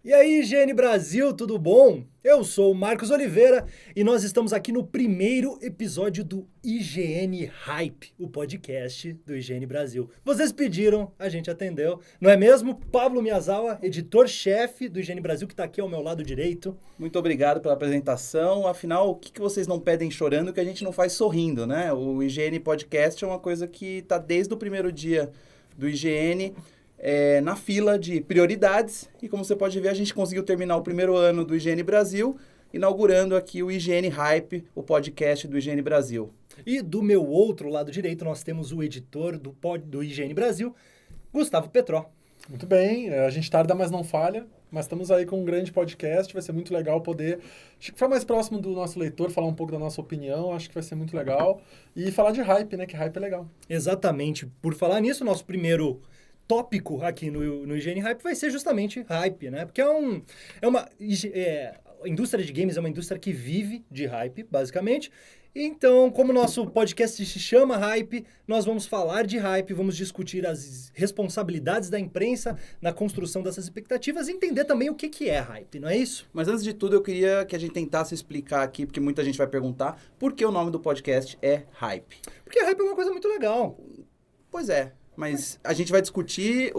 E aí, IGN Brasil, tudo bom? Eu sou o Marcos Oliveira e nós estamos aqui no primeiro episódio do IGN Hype, o podcast do IGN Brasil. Vocês pediram, a gente atendeu, não é mesmo? Pablo Miyazawa, editor-chefe do IGN Brasil, que está aqui ao meu lado direito. Muito obrigado pela apresentação. Afinal, o que vocês não pedem chorando que a gente não faz sorrindo, né? O IGN Podcast é uma coisa que está desde o primeiro dia do IGN na fila de prioridades. E como você pode ver, a gente conseguiu terminar o primeiro ano do IGN Brasil, inaugurando aqui o IGN Hype, o podcast do IGN Brasil. E do meu outro lado direito, nós temos o editor do IGN Brasil, Gustavo Petró. Muito bem, a gente tarda, mas não falha. Mas estamos aí com um grande podcast, vai ser muito legal poder... Acho que ficar mais próximo do nosso leitor, falar um pouco da nossa opinião, acho que vai ser muito legal. E falar de hype, né? Que hype é legal. Exatamente. Por falar nisso, nosso primeiro tópico aqui no IGN Hype vai ser justamente hype, né? Porque a indústria de games é uma indústria que vive de hype, basicamente. Então, como o nosso podcast se chama Hype, nós vamos falar de hype, vamos discutir as responsabilidades da imprensa na construção dessas expectativas e entender também o que é hype, não é isso? Mas antes de tudo, eu queria que a gente tentasse explicar aqui, porque muita gente vai perguntar, por que o nome do podcast é Hype? Porque hype é uma coisa muito legal. Pois é. Mas a gente vai discutir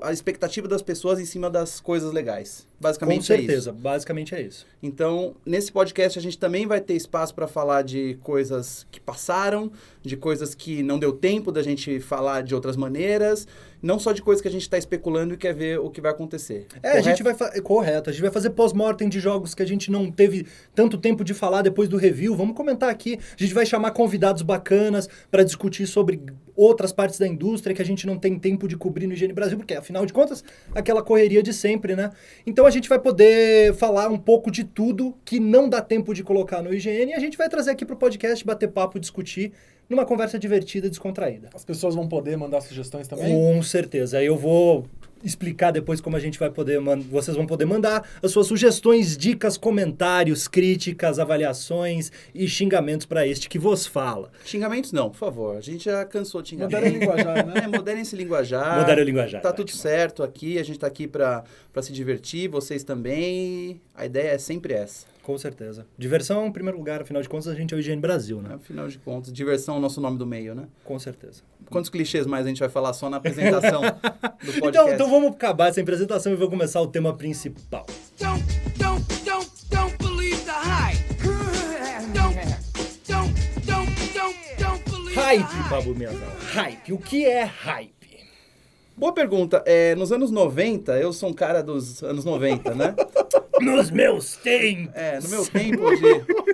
a expectativa das pessoas em cima das coisas legais. Basicamente Com certeza, é isso. basicamente é isso. Então, nesse podcast a gente também vai ter espaço para falar de coisas que passaram, de coisas que não deu tempo da gente falar de outras maneiras, não só de coisas que a gente está especulando e quer ver o que vai acontecer. A gente vai correto, a gente vai fazer pós-mortem de jogos que a gente não teve tanto tempo de falar depois do review. Vamos comentar aqui. A gente vai chamar convidados bacanas para discutir sobre outras partes da indústria que a gente não tem tempo de cobrir no IGN Brasil, porque afinal de contas, aquela correria de sempre, né? Então a gente vai poder falar um pouco de tudo que não dá tempo de colocar no IGN e a gente vai trazer aqui pro podcast, bater papo, discutir numa conversa divertida e descontraída. As pessoas vão poder mandar sugestões também? Com certeza. Eu vou explicar depois como a gente vai poder... Vocês vão poder mandar as suas sugestões, dicas, comentários, críticas, avaliações e xingamentos para este que vos fala. Xingamentos não, por favor. A gente já cansou de xingamento. Moderem linguajar, né? Moderem esse linguajar. Moderem o linguajar. Tá tudo certo aqui. A gente tá aqui para se divertir, vocês também. A ideia é sempre essa. Com certeza. Diversão em primeiro lugar, afinal de contas, a gente é o IGN Brasil, né? Afinal de contas, diversão é o nosso nome do meio, né? Com certeza. Quantos clichês mais a gente vai falar só na apresentação do podcast? Então vamos acabar essa apresentação e vou começar o tema principal. Don't believe the hype. Don't believe Hype, Pablo Miyazawa. Hype. O que é hype? Boa pergunta. Nos anos 90, eu sou um cara dos anos 90, né? Nos meus tempos.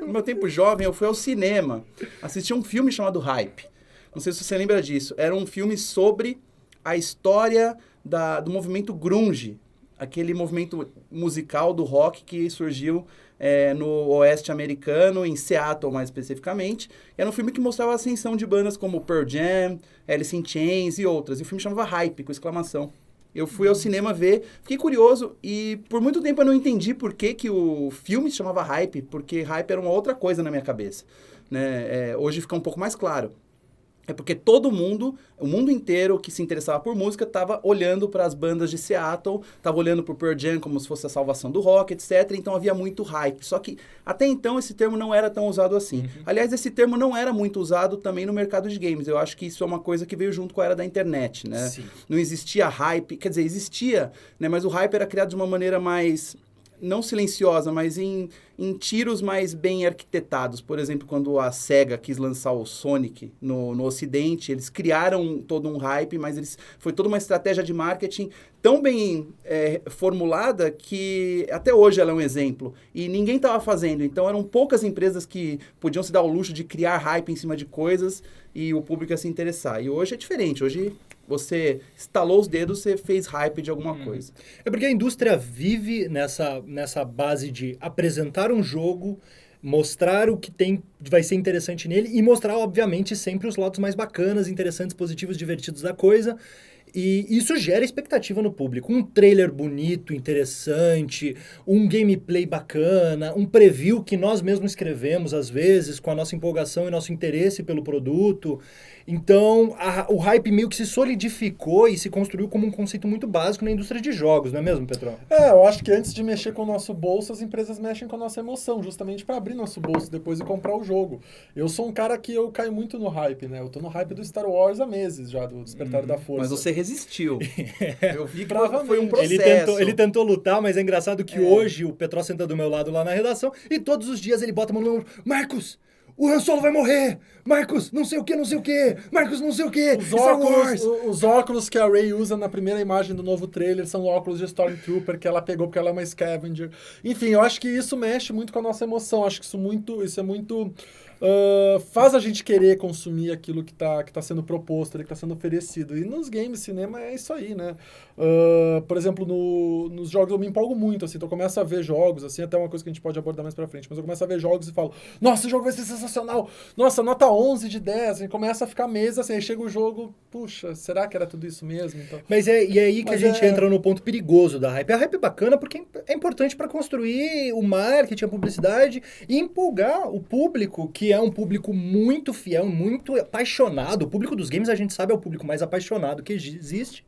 No meu tempo jovem, eu fui ao cinema assistir um filme chamado Hype. Não sei se você lembra disso. Era um filme sobre a história do movimento grunge, aquele movimento musical do rock que surgiu no oeste americano, em Seattle mais especificamente. Era um filme que mostrava a ascensão de bandas como Pearl Jam, Alice in Chains e outras. E o filme chamava Hype, com exclamação. Eu fui ao cinema ver, fiquei curioso e por muito tempo eu não entendi por que o filme se chamava Hype, porque Hype era uma outra coisa na minha cabeça, né? Hoje fica um pouco mais claro. É porque todo mundo, o mundo inteiro que se interessava por música, estava olhando para as bandas de Seattle, estava olhando para o Pearl Jam como se fosse a salvação do rock, etc. Então havia muito hype. Só que até então esse termo não era tão usado assim. Uhum. Aliás, esse termo não era muito usado também no mercado de games. Eu acho que isso é uma coisa que veio junto com a era da internet, né? Sim. Não existia hype, quer dizer, existia, né? Mas o hype era criado de uma maneira mais... não silenciosa, mas em tiros mais bem arquitetados. Por exemplo, quando a SEGA quis lançar o Sonic no Ocidente, eles criaram todo um hype, mas foi toda uma estratégia de marketing tão bem formulada que até hoje ela é um exemplo. E ninguém estava fazendo. Então, eram poucas empresas que podiam se dar o luxo de criar hype em cima de coisas e o público ia se interessar. E hoje é diferente. Hoje... você estalou os dedos, você fez hype de alguma coisa. É porque a indústria vive nessa base de apresentar um jogo, mostrar o que vai ser interessante nele e mostrar, obviamente, sempre os lados mais bacanas, interessantes, positivos, divertidos da coisa. E isso gera expectativa no público. Um trailer bonito, interessante, um gameplay bacana, um preview que nós mesmos escrevemos, às vezes, com a nossa empolgação e nosso interesse pelo produto. Então, o hype meio que se solidificou e se construiu como um conceito muito básico na indústria de jogos, não é mesmo, Petrão? Eu acho que antes de mexer com o nosso bolso, as empresas mexem com a nossa emoção, justamente para abrir nosso bolso depois e comprar o jogo. Eu sou um cara que eu caio muito no hype, né? Eu tô no hype do Star Wars há meses já, do Despertar da Força. Mas você resistiu. Eu vi que Bravamente. foi um processo. Ele tentou lutar, mas é engraçado que hoje o Petró senta do meu lado lá na redação e todos os dias ele bota a mão no ombro. Marcos, o Han Solo vai morrer! Marcos, não sei o que, não sei o que! Marcos, não sei o que! Os óculos que a Rey usa na primeira imagem do novo trailer são óculos de Stormtrooper que ela pegou porque ela é uma Scavenger. Enfim, eu acho que isso mexe muito com a nossa emoção. Acho que isso é muito... faz a gente querer consumir aquilo que tá sendo proposto, que está sendo oferecido. E nos games, cinema, é isso aí, né? Por exemplo, nos jogos eu me empolgo muito, assim, então eu começo a ver jogos, assim, até uma coisa que a gente pode abordar mais pra frente, mas eu começo a ver jogos e falo, nossa, o jogo vai ser sensacional, nossa, nota 11 de 10, assim, começa a ficar mesa, assim, aí chega o jogo, puxa, será que era tudo isso mesmo? Então, e aí que a gente entra no ponto perigoso da hype. A hype é bacana porque é importante para construir o marketing, a publicidade e empolgar o público, que é um público muito fiel, muito apaixonado. O público dos games, a gente sabe, é o público mais apaixonado que existe.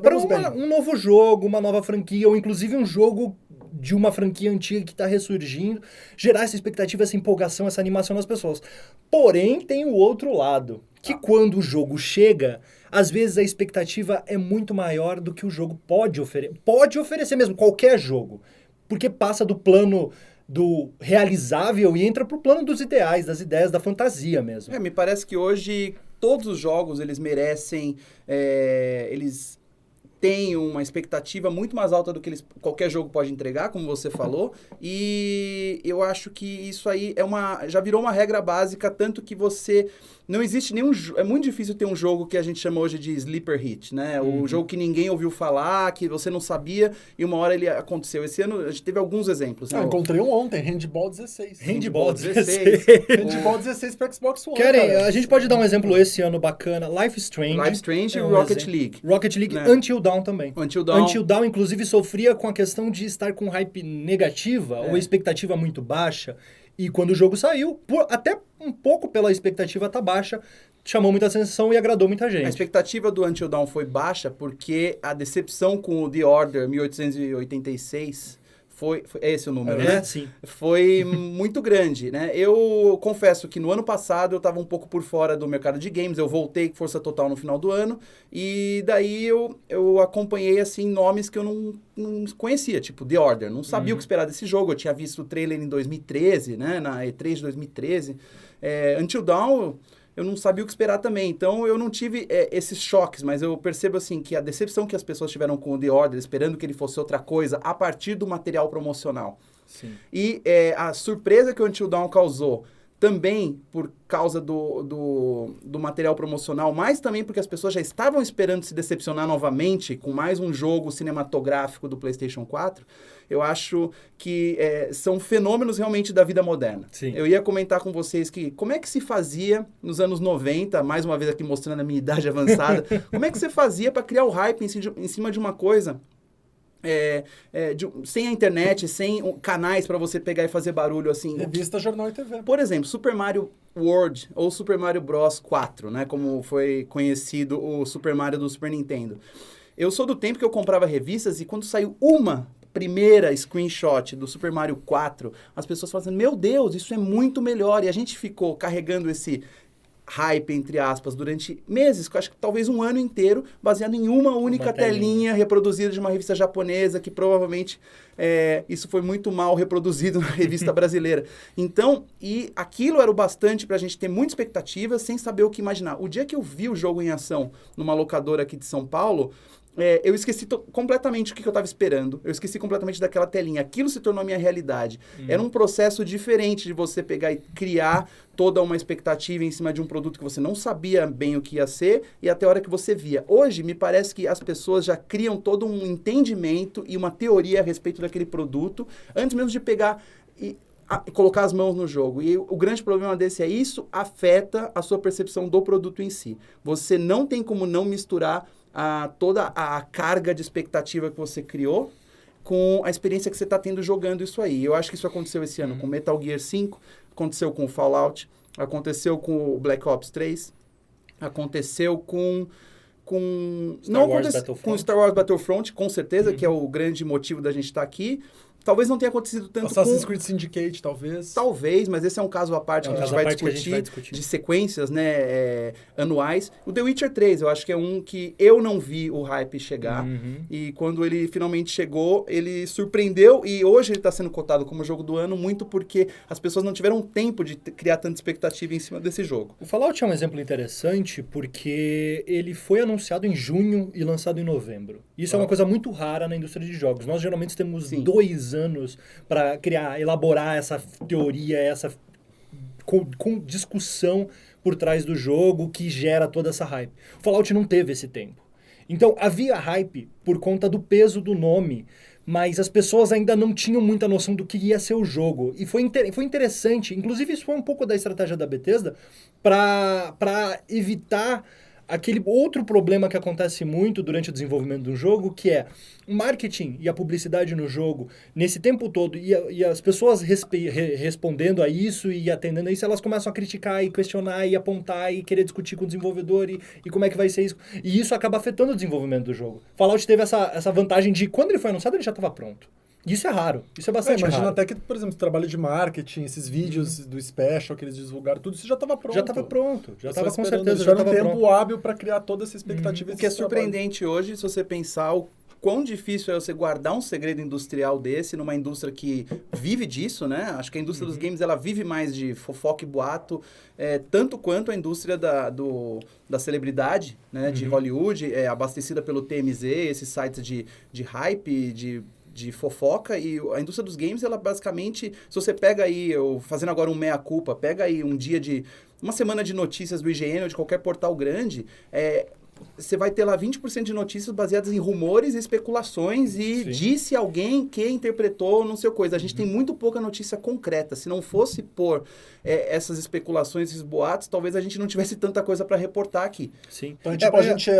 Para um novo jogo, uma nova franquia, ou inclusive um jogo de uma franquia antiga que está ressurgindo, gerar essa expectativa, essa empolgação, essa animação nas pessoas. Porém, tem o outro lado, que quando o jogo chega, às vezes a expectativa é muito maior do que o jogo pode oferecer. Pode oferecer mesmo, qualquer jogo. Porque passa do plano do realizável e entra pro plano dos ideais, das ideias, da fantasia mesmo. Me parece que hoje todos os jogos, eles merecem... eles têm uma expectativa muito mais alta do que qualquer jogo pode entregar, como você falou, e eu acho que isso aí já virou uma regra básica, tanto que não existe nenhum... É muito difícil ter um jogo que a gente chama hoje de sleeper hit, né? O jogo que ninguém ouviu falar, que você não sabia, e uma hora ele aconteceu. Esse ano a gente teve alguns exemplos. Né? Encontrei um ontem, Handball 16. Handball 16. Handball 16 para Xbox One. A gente pode dar um exemplo esse ano bacana. Life Strange e Rocket League. Rocket League, né? Until Dawn também. Until Dawn, inclusive, sofria com a questão de estar com hype negativa ou expectativa muito baixa. E quando o jogo saiu, até um pouco pela expectativa tá baixa, chamou muita atenção e agradou muita gente. A expectativa do Until Dawn foi baixa porque a decepção com o The Order 1886... é esse o número, né? Sim. Foi muito grande, né? Eu confesso que no ano passado eu estava um pouco por fora do mercado de games, eu voltei com força total no final do ano, e daí eu acompanhei, assim, nomes que eu não conhecia, tipo The Order, não sabia o que esperar desse jogo, eu tinha visto o trailer em 2013, né? Na E3 de 2013. Until Dawn... eu não sabia o que esperar também. Então, eu não tive esses choques, mas eu percebo, assim, que a decepção que as pessoas tiveram com o The Order, esperando que ele fosse outra coisa, a partir do material promocional. Sim. E a surpresa que o Until Dawn causou, também por causa do material promocional, mas também porque as pessoas já estavam esperando se decepcionar novamente com mais um jogo cinematográfico do PlayStation 4, eu acho que são fenômenos realmente da vida moderna. Sim. Eu ia comentar com vocês que como é que se fazia nos anos 90, mais uma vez aqui mostrando a minha idade avançada, como é que você fazia para criar o hype em cima de uma coisa... sem a internet, sem canais para você pegar e fazer barulho, assim. Revista, jornal e TV. Por exemplo, Super Mario World ou Super Mario Bros 4, né? Como foi conhecido o Super Mario do Super Nintendo. Eu sou do tempo que eu comprava revistas e quando saiu uma primeira screenshot do Super Mario 4, as pessoas falavam, meu Deus, isso é muito melhor. E a gente ficou carregando esse hype, entre aspas, durante meses, acho que talvez um ano inteiro, baseado em uma única telinha reproduzida de uma revista japonesa, que provavelmente isso foi muito mal reproduzido na revista brasileira. Então, e aquilo era o bastante para a gente ter muita expectativa, sem saber o que imaginar. O dia que eu vi o jogo em ação numa locadora aqui de São Paulo, eu esqueci completamente o que eu estava esperando. Eu esqueci completamente daquela telinha. Aquilo se tornou a minha realidade. Era um processo diferente de você pegar e criar toda uma expectativa em cima de um produto que você não sabia bem o que ia ser e até a hora que você via. Hoje, me parece que as pessoas já criam todo um entendimento e uma teoria a respeito daquele produto, antes mesmo de pegar e colocar as mãos no jogo. E o grande problema desse isso afeta a sua percepção do produto em si. Você não tem como não misturar toda a carga de expectativa que você criou com a experiência que você está tendo jogando isso aí. Eu acho que isso aconteceu esse ano com Metal Gear 5, aconteceu com o Fallout, aconteceu com o Black Ops 3. Aconteceu com Star Wars Battlefront. com Star Wars Battlefront, com certeza, que é o grande motivo da gente estar aqui. Talvez não tenha acontecido tanto Assassin's Creed Syndicate, talvez. Talvez, mas esse é um caso à parte que a gente vai discutir, de sequências, né, anuais. O The Witcher 3, eu acho que é um que eu não vi o hype chegar. E quando ele finalmente chegou, ele surpreendeu. E hoje ele está sendo cotado como jogo do ano muito porque as pessoas não tiveram tempo de criar tanta expectativa em cima desse jogo. O Fallout é um exemplo interessante porque ele foi anunciado em junho e lançado em novembro. Isso é uma coisa muito rara na indústria de jogos. Nós geralmente temos 2 anos para elaborar essa teoria, essa com discussão por trás do jogo que gera toda essa hype. O Fallout não teve esse tempo. Então, havia hype por conta do peso do nome, mas as pessoas ainda não tinham muita noção do que ia ser o jogo. E foi interessante, inclusive isso foi um pouco da estratégia da Bethesda, para evitar aquele outro problema que acontece muito durante o desenvolvimento do jogo, que é o marketing e a publicidade no jogo, nesse tempo todo, e as pessoas respondendo a isso e atendendo a isso, elas começam a criticar e questionar e apontar e querer discutir com o desenvolvedor e como é que vai ser isso. E isso acaba afetando o desenvolvimento do jogo. Fallout teve essa vantagem de, quando ele foi anunciado, ele já estava pronto. Isso é raro. Isso é bastante raro. Imagina até que, por exemplo, o trabalho de marketing, esses vídeos do Special que eles divulgaram, tudo isso já estava pronto. Já estava pronto. Já estava com certeza. Já estava pronto. Tempo hábil para criar toda essa expectativa. O que é surpreendente hoje, se você pensar o quão difícil é você guardar um segredo industrial desse numa indústria que vive disso, né? Acho que a indústria dos games, ela vive mais de fofoca e boato, tanto quanto a indústria da celebridade, né? De Hollywood, abastecida pelo TMZ, esses sites de hype, de fofoca, e a indústria dos games, ela basicamente, se você pega aí, fazendo agora um meia-culpa, pega aí uma semana de notícias do IGN ou de qualquer portal grande, você vai ter lá 20% de notícias baseadas em rumores e especulações e disse alguém que interpretou não sei o coisa. A gente tem muito pouca notícia concreta. Se não fosse por essas especulações, esses boatos, talvez a gente não tivesse tanta coisa para reportar aqui. Sim. Então,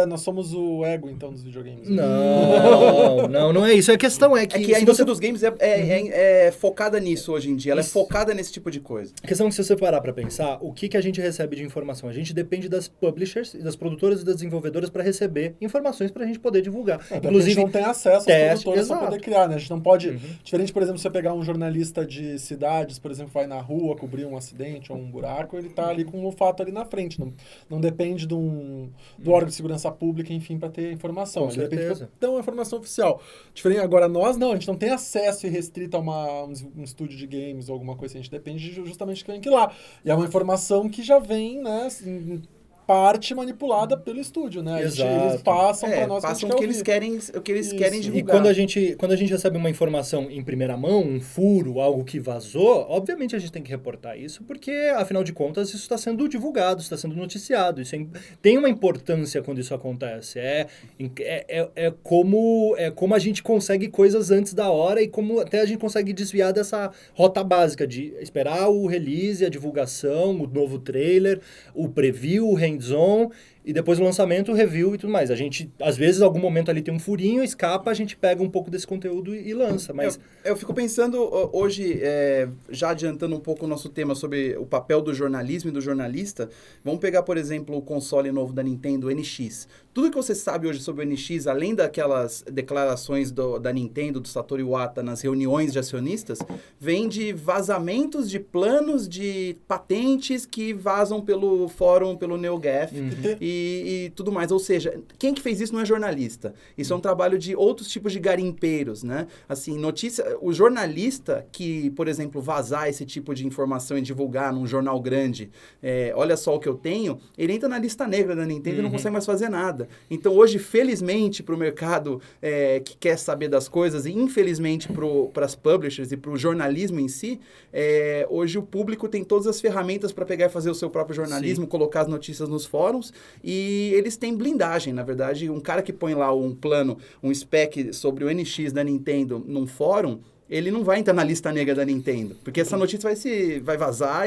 nós somos o ego, então, dos videogames. Não é isso. A questão é que a indústria dos games é focada nisso hoje em dia. Ela é focada nesse tipo de coisa. A questão é que, se você parar para pensar, o que a gente recebe de informação? A gente depende das publishers, das produtoras e das desenvolvedoras para receber informações para a gente poder divulgar. Inclusive, a gente não tem acesso às produtoras para poder criar, né? A gente não pode... Diferente, por exemplo, você pegar um jornalista de cidades, por exemplo, vai na rua cobrir um acidente ou um buraco, ele está ali com o fato ali na frente. Não depende do órgão de segurança pública, enfim, para ter informação. Com certeza. Depende de ter uma informação oficial. Diferente, agora, nós não. A gente não tem acesso irrestrito a um estúdio de games ou alguma coisa. A gente depende justamente de quem que lá. E é uma informação que já vem, né, assim, parte manipulada pelo estúdio, né? Eles passam para nós o que eles querem divulgar. E quando a gente recebe uma informação em primeira mão, um furo, algo que vazou, obviamente a gente tem que reportar isso, porque, afinal de contas, isso está sendo divulgado, está sendo noticiado. Isso tem uma importância quando isso acontece. Como a gente consegue coisas antes da hora e como até a gente consegue desviar dessa rota básica de esperar o release, a divulgação, o novo trailer, o preview, o hands-on, e depois o lançamento, o review e tudo mais. A gente, às vezes, em algum momento ali tem um furinho, escapa, a gente pega um pouco desse conteúdo e lança. Mas eu fico pensando hoje, já adiantando um pouco o nosso tema sobre o papel do jornalismo e do jornalista, vamos pegar, por exemplo, o console novo da Nintendo, o NX. Tudo que você sabe hoje sobre o NX, além daquelas declarações da Nintendo, do Satoru Iwata nas reuniões de acionistas, vem de vazamentos de planos de patentes que vazam pelo fórum, pelo NeoGAF e tudo mais. Ou seja, quem que fez isso não é jornalista. Isso é um trabalho de outros tipos de garimpeiros, né? Assim, o jornalista que, por exemplo, vazar esse tipo de informação e divulgar num jornal grande, olha só o que eu tenho, ele entra na lista negra da Nintendo e não consegue mais fazer nada. Então, hoje, felizmente, para o mercado que quer saber das coisas, e infelizmente para as publishers e para o jornalismo em si, hoje o público tem todas as ferramentas para pegar e fazer o seu próprio jornalismo, colocar as notícias nos fóruns, e eles têm blindagem. Na verdade, um cara que põe lá um plano, um spec sobre o NX da Nintendo num fórum, ele não vai entrar na lista negra da Nintendo, porque essa notícia vai vazar,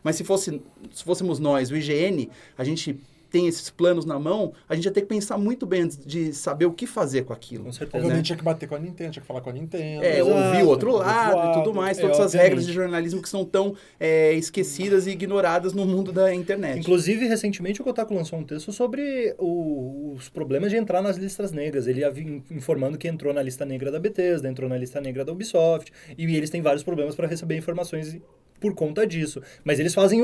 mas se fôssemos nós, o IGN, a gente tem esses planos na mão, a gente ia ter que pensar muito bem antes de saber o que fazer com aquilo. Com certeza. Obviamente né? tinha que bater com a Nintendo, tinha que falar com a Nintendo. Ouvir o outro lado e tudo lado, mais, todas as obviamente. regras de jornalismo que são tão esquecidas e ignoradas no mundo da internet. Inclusive, recentemente, o Kotaku lançou um texto sobre os problemas de entrar nas listas negras. Ele havia informando que entrou na lista negra da Bethesda, entrou na lista negra da Ubisoft, e eles têm vários problemas para receber informações por conta disso. Mas eles fazem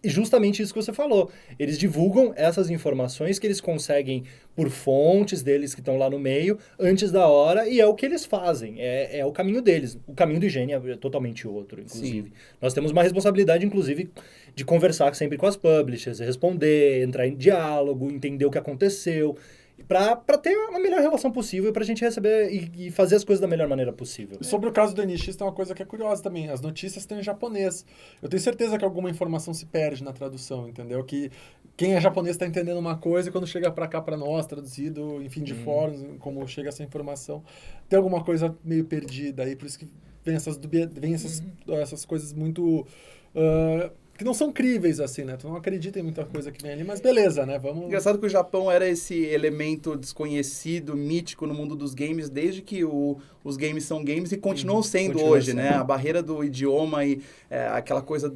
justamente isso que você falou. Eles divulgam essas informações que eles conseguem por fontes deles que estão lá no meio, antes da hora, e é o que eles fazem. É o caminho deles. O caminho do higiene é totalmente outro, inclusive. Sim. Nós temos uma responsabilidade, inclusive, de conversar sempre com as publishers, responder, entrar em diálogo, entender o que aconteceu, para ter a melhor relação possível, para a gente receber e fazer as coisas da melhor maneira possível. E sobre o caso do NX, tem uma coisa que é curiosa também. As notícias estão em japonês. Eu tenho certeza que alguma informação se perde na tradução, entendeu? Que quem é japonês está entendendo uma coisa e quando chega para cá, para nós, traduzido, enfim, de fóruns, como chega essa informação, tem alguma coisa meio perdida aí. Por isso que vem essas coisas muito... que não são críveis, assim, né? Tu não acredita em muita coisa que vem ali, mas beleza, né? Vamos... Engraçado que o Japão era esse elemento desconhecido, mítico no mundo dos games, desde que os games são games e continuam sendo continua hoje, sendo. né? A barreira do idioma e aquela coisa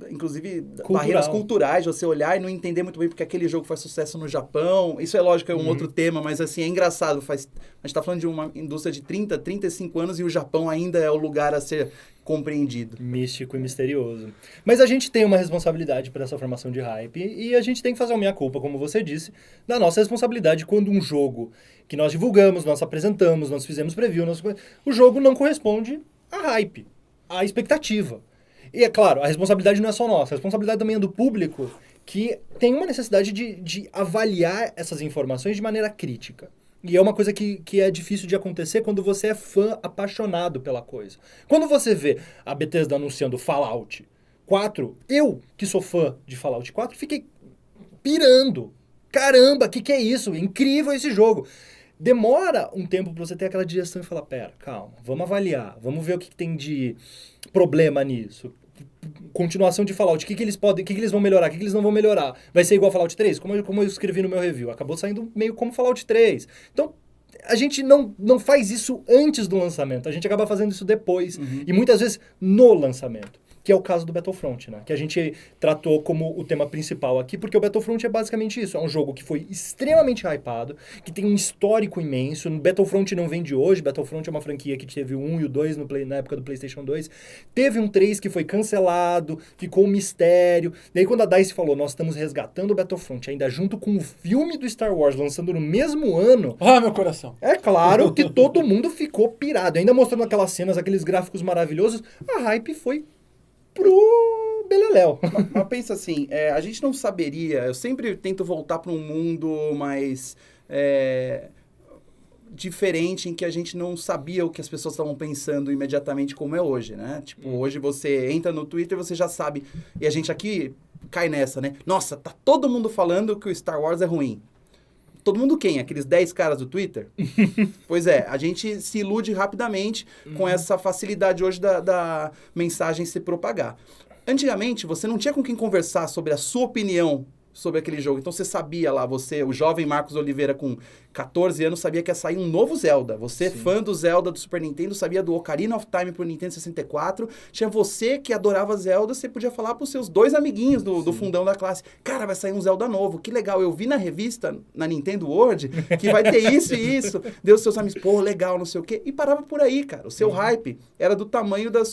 inclusive, Cultural. barreiras culturais, você olhar e não entender muito bem porque aquele jogo faz sucesso no Japão. Isso é lógico, é um outro tema, mas assim, é engraçado. A gente tá falando de uma indústria de 30, 35 anos e o Japão ainda é o lugar a ser compreendido. Místico e misterioso. Mas a gente tem uma responsabilidade para essa formação de hype e a gente tem que fazer a minha-culpa, como você disse, da nossa responsabilidade quando um jogo que nós divulgamos, nós apresentamos, nós fizemos preview, o jogo não corresponde à hype, à expectativa. E é claro, a responsabilidade não é só nossa, a responsabilidade também é do público que tem uma necessidade de avaliar essas informações de maneira crítica. E é uma coisa que é difícil de acontecer quando você é fã apaixonado pela coisa. Quando você vê a Bethesda anunciando Fallout 4, eu, que sou fã de Fallout 4, fiquei pirando. Caramba, que é isso? Incrível esse jogo. Demora um tempo pra você ter aquela digestão e falar, pera, calma, vamos avaliar, vamos ver o que tem de problema nisso. Continuação de Fallout, o que eles vão melhorar, o que eles não vão melhorar. Vai ser igual a Fallout 3? Como eu escrevi no meu review, acabou saindo meio como Fallout 3. Então, a gente não faz isso antes do lançamento, a gente acaba fazendo isso depois. E muitas vezes no lançamento. Que é o caso do Battlefront, né? Que a gente tratou como o tema principal aqui, porque o Battlefront é basicamente isso. É um jogo que foi extremamente hypado, que tem um histórico imenso. O Battlefront não vem de hoje. Battlefront é uma franquia que teve o 1 e o 2 na época do PlayStation 2. Teve um 3 que foi cancelado, ficou um mistério. Daí quando a DICE falou, nós estamos resgatando o Battlefront, ainda junto com o filme do Star Wars, lançando no mesmo ano... Ah, meu coração! É claro que todo mundo ficou pirado. Ainda mostrando aquelas cenas, aqueles gráficos maravilhosos, a hype foi pro beleléu. Mas pensa assim, a gente não saberia, eu sempre tento voltar para um mundo mais diferente, em que a gente não sabia o que as pessoas estavam pensando imediatamente como é hoje, né? Tipo, hoje você entra no Twitter e você já sabe, e a gente aqui cai nessa, né? Nossa, tá todo mundo falando que o Star Wars é ruim. Todo mundo quem? Aqueles 10 caras do Twitter? Pois é, a gente se ilude rapidamente com essa facilidade hoje da mensagem se propagar. Antigamente, você não tinha com quem conversar sobre a sua opinião sobre aquele jogo. Então você sabia lá, o jovem Marcos Oliveira com 14 anos sabia que ia sair um novo Zelda. Você, fã do Zelda do Super Nintendo, sabia do Ocarina of Time pro Nintendo 64. Tinha você que adorava Zelda, você podia falar pros seus dois amiguinhos do fundão da classe. Cara, vai sair um Zelda novo, que legal. Eu vi na revista, na Nintendo World, que vai ter isso e isso. Deu seus amigos, pô, legal, não sei o quê. E parava por aí, cara. O seu hype era do tamanho do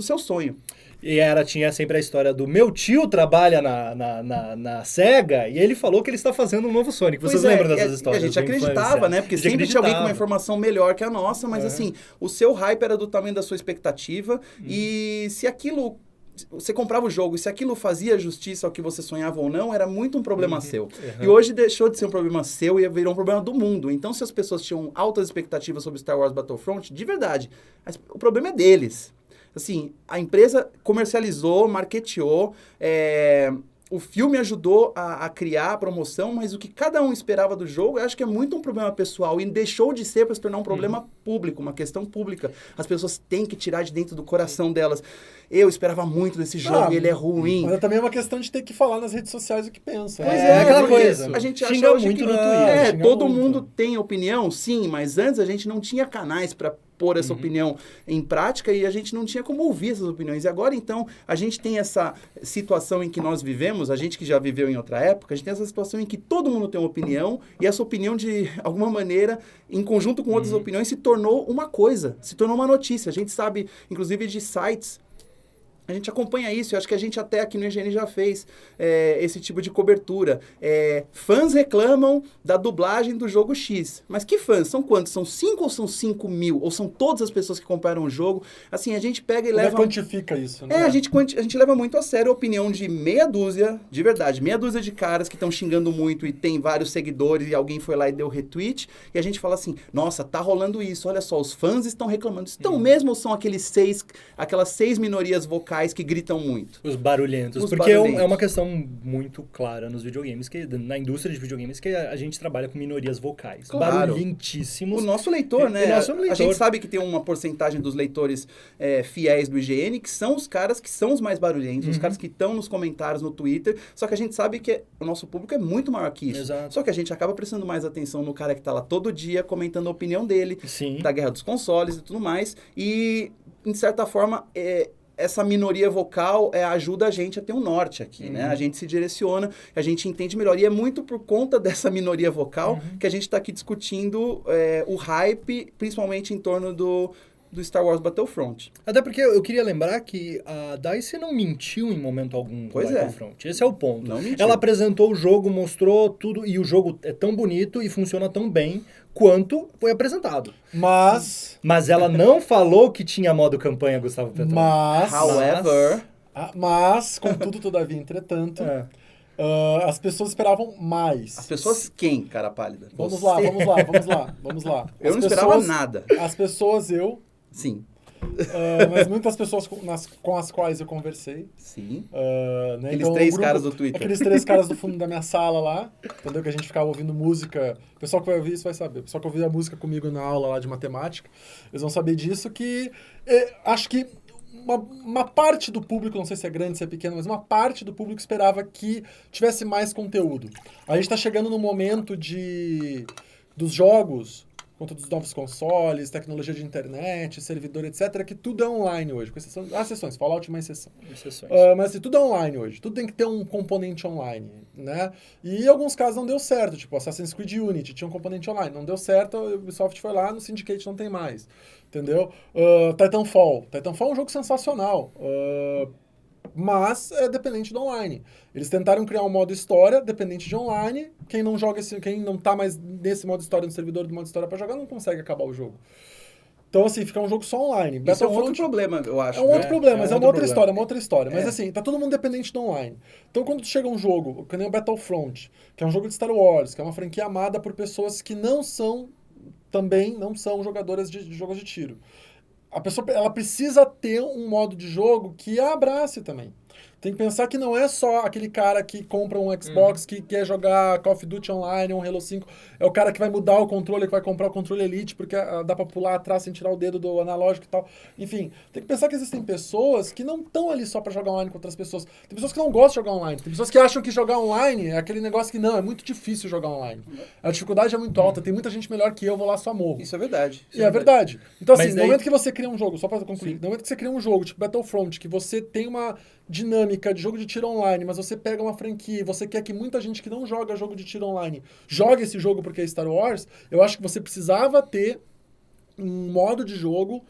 seu sonho. E tinha sempre a história do meu tio trabalha na SEGA e ele falou que ele está fazendo um novo Sonic. Vocês lembram dessas histórias? A gente acreditava, né? Porque sempre tinha alguém com uma informação melhor que a nossa, mas assim, o seu hype era do tamanho da sua expectativa e se aquilo... Você comprava o jogo e se aquilo fazia justiça ao que você sonhava ou não, era muito um problema seu. E hoje deixou de ser um problema seu e virou um problema do mundo. Então, se as pessoas tinham altas expectativas sobre Star Wars Battlefront, de verdade, o problema é deles. Assim, a empresa comercializou, marketeou, o filme ajudou a criar a promoção, mas o que cada um esperava do jogo, eu acho que é muito um problema pessoal e deixou de ser para se tornar um problema público, uma questão pública. As pessoas têm que tirar de dentro do coração delas. Eu esperava muito desse jogo e ele é ruim. Mas também é uma questão de ter que falar nas redes sociais o que pensa. Pois é, aquela porque coisa. A gente Xinga acha hoje muito que, no Twitter. todo muito. mundo tem opinião, sim, mas antes a gente não tinha canais para pôr essa opinião em prática e a gente não tinha como ouvir essas opiniões. E agora, então, a gente tem essa situação em que nós vivemos, a gente que já viveu em outra época, a gente tem essa situação em que todo mundo tem uma opinião e essa opinião, de alguma maneira, em conjunto com outras opiniões, se tornou uma coisa, se tornou uma notícia. A gente sabe, inclusive, de sites. A gente acompanha isso, eu acho que a gente até aqui no IGN já fez esse tipo de cobertura. Fãs reclamam da dublagem do jogo X. Mas que fãs? São quantos? São 5 ou são 5 mil? Ou são todas as pessoas que compraram o jogo? Assim, a gente pega e Como leva... quantifica isso, né? a gente leva muito a sério a opinião de meia dúzia, de verdade, meia dúzia de caras que estão xingando muito e tem vários seguidores e alguém foi lá e deu retweet. E a gente fala assim, nossa, tá rolando isso, olha só, os fãs estão reclamando. Estão mesmo ou são aquelas 6 minorias vocais que gritam muito? Os barulhentos. Os Porque barulhentos. é uma questão muito clara nos videogames, na indústria de videogames, que a gente trabalha com minorias vocais. Claro. Barulhentíssimos. O nosso leitor, né? O nosso A leitor. gente sabe que tem uma porcentagem dos leitores fiéis do IGN, que são os caras que são os mais barulhentos, os caras que estão nos comentários no Twitter, só que a gente sabe que o nosso público é muito maior que isso. Exato. Só que a gente acaba prestando mais atenção no cara que tá lá todo dia comentando a opinião dele, Sim. da guerra dos consoles e tudo mais, e, de certa forma, essa minoria vocal ajuda a gente a ter um norte aqui, né? A gente se direciona, a gente entende melhor. E é muito por conta dessa minoria vocal que a gente está aqui discutindo o hype, principalmente em torno do Star Wars Battlefront. Até porque eu queria lembrar que a DICE não mentiu em momento algum com Pois é. Battlefront. Esse é o ponto. Não mentiu. Ela apresentou o jogo, mostrou tudo, e o jogo é tão bonito e funciona tão bem quanto foi apresentado. Mas, Mas ela não falou que tinha modo campanha, Gustavo Petroni. However, contudo, todavia, entretanto, É. as pessoas esperavam mais. as pessoas quem, cara pálida? Vamos Você. lá. Eu não As esperava pessoas- nada. As pessoas, Sim. mas muitas pessoas com as quais eu conversei. Sim. Né? Aqueles Então, três o grupo- caras do Twitter. Aqueles 3 caras do fundo da minha sala lá, entendeu? Que a gente ficava ouvindo música. O pessoal que vai ouvir isso vai saber. O pessoal que ouvia a música comigo na aula lá de matemática, eles vão saber disso, que acho que uma parte do público, não sei se é grande, se é pequeno, mas uma parte do público esperava que tivesse mais conteúdo. A gente está chegando no momento dos jogos, conta dos novos consoles, tecnologia de internet, servidor, etc., que tudo é online hoje, com exceção das sessões, Fallout uma exceção. Exceções. Mas assim, tudo é online hoje, tudo tem que ter um componente online, né? E em alguns casos não deu certo, tipo Assassin's Creed Unity tinha um componente online, não deu certo, a Ubisoft foi lá, no Syndicate não tem mais, entendeu? Titanfall é um jogo sensacional, mas é dependente do online. Eles tentaram criar um modo história dependente de online. Quem não joga quem não tá mais nesse modo história, no servidor do modo história pra jogar, não consegue acabar o jogo. Então, assim, fica um jogo só online. Isso é um outro Battlefront problema, eu acho. é um outro né? problema, mas é uma outro outra história. Mas É. assim, tá todo mundo dependente do online. Então, quando chega um jogo, que nem o Battlefront, que é um jogo de Star Wars, que é uma franquia amada por pessoas que não são jogadoras de jogos de tiro. A pessoa, ela precisa ter um modo de jogo que a abrace também. Tem que pensar que não é só aquele cara que compra um Xbox, que quer jogar Call of Duty Online, um Halo 5. É o cara que vai mudar o controle, que vai comprar o controle Elite, porque dá pra pular atrás sem tirar o dedo do analógico e tal. Enfim, tem que pensar que existem pessoas que não estão ali só pra jogar online com outras pessoas. Tem pessoas que não gostam de jogar online. Tem pessoas que acham que jogar online é aquele negócio que não, é muito difícil jogar online. A dificuldade é muito alta, tem muita gente melhor que eu vou lá só morro. Isso é verdade. E é verdade. Então, assim, Mas no daí- momento que você cria um jogo, só pra concluir, no momento que você cria um jogo, tipo Battlefront, que você tem uma dinâmica de jogo de tiro online, mas você pega uma franquia e você quer que muita gente que não joga jogo de tiro online jogue esse jogo porque é Star Wars, eu acho que você precisava ter um modo de jogo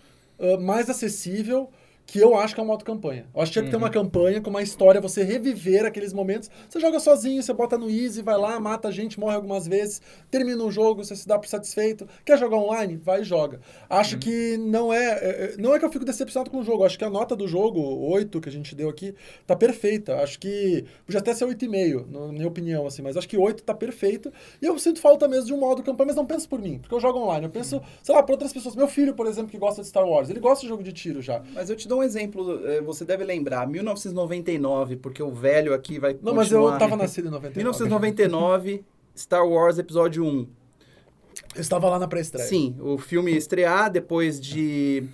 mais acessível, que eu acho que é um modo campanha. Eu acho que tinha que ter uma campanha com uma história, você reviver aqueles momentos. Você joga sozinho, você bota no easy, vai lá, mata a gente, morre algumas vezes, termina o jogo, você se dá por satisfeito. Quer jogar online? Vai e joga. Acho que não é que eu fico decepcionado com o jogo. Acho que a nota do jogo, 8, que a gente deu aqui, tá perfeita. Acho que podia até ser 8,5, na minha opinião, assim, mas acho que 8 tá perfeito. E eu sinto falta mesmo de um modo campanha, mas não penso por mim, porque eu jogo online. Eu penso, sei lá, por outras pessoas. Meu filho, por exemplo, que gosta de Star Wars, ele gosta de jogo de tiro já. Mas eu te dou dou um exemplo, você deve lembrar, 1999, porque o velho aqui vai Não, continuar. mas eu tava nascido em 99. 1999, Star Wars Episódio 1. Eu estava lá na pré-estreia. Sim, o filme ia estrear depois de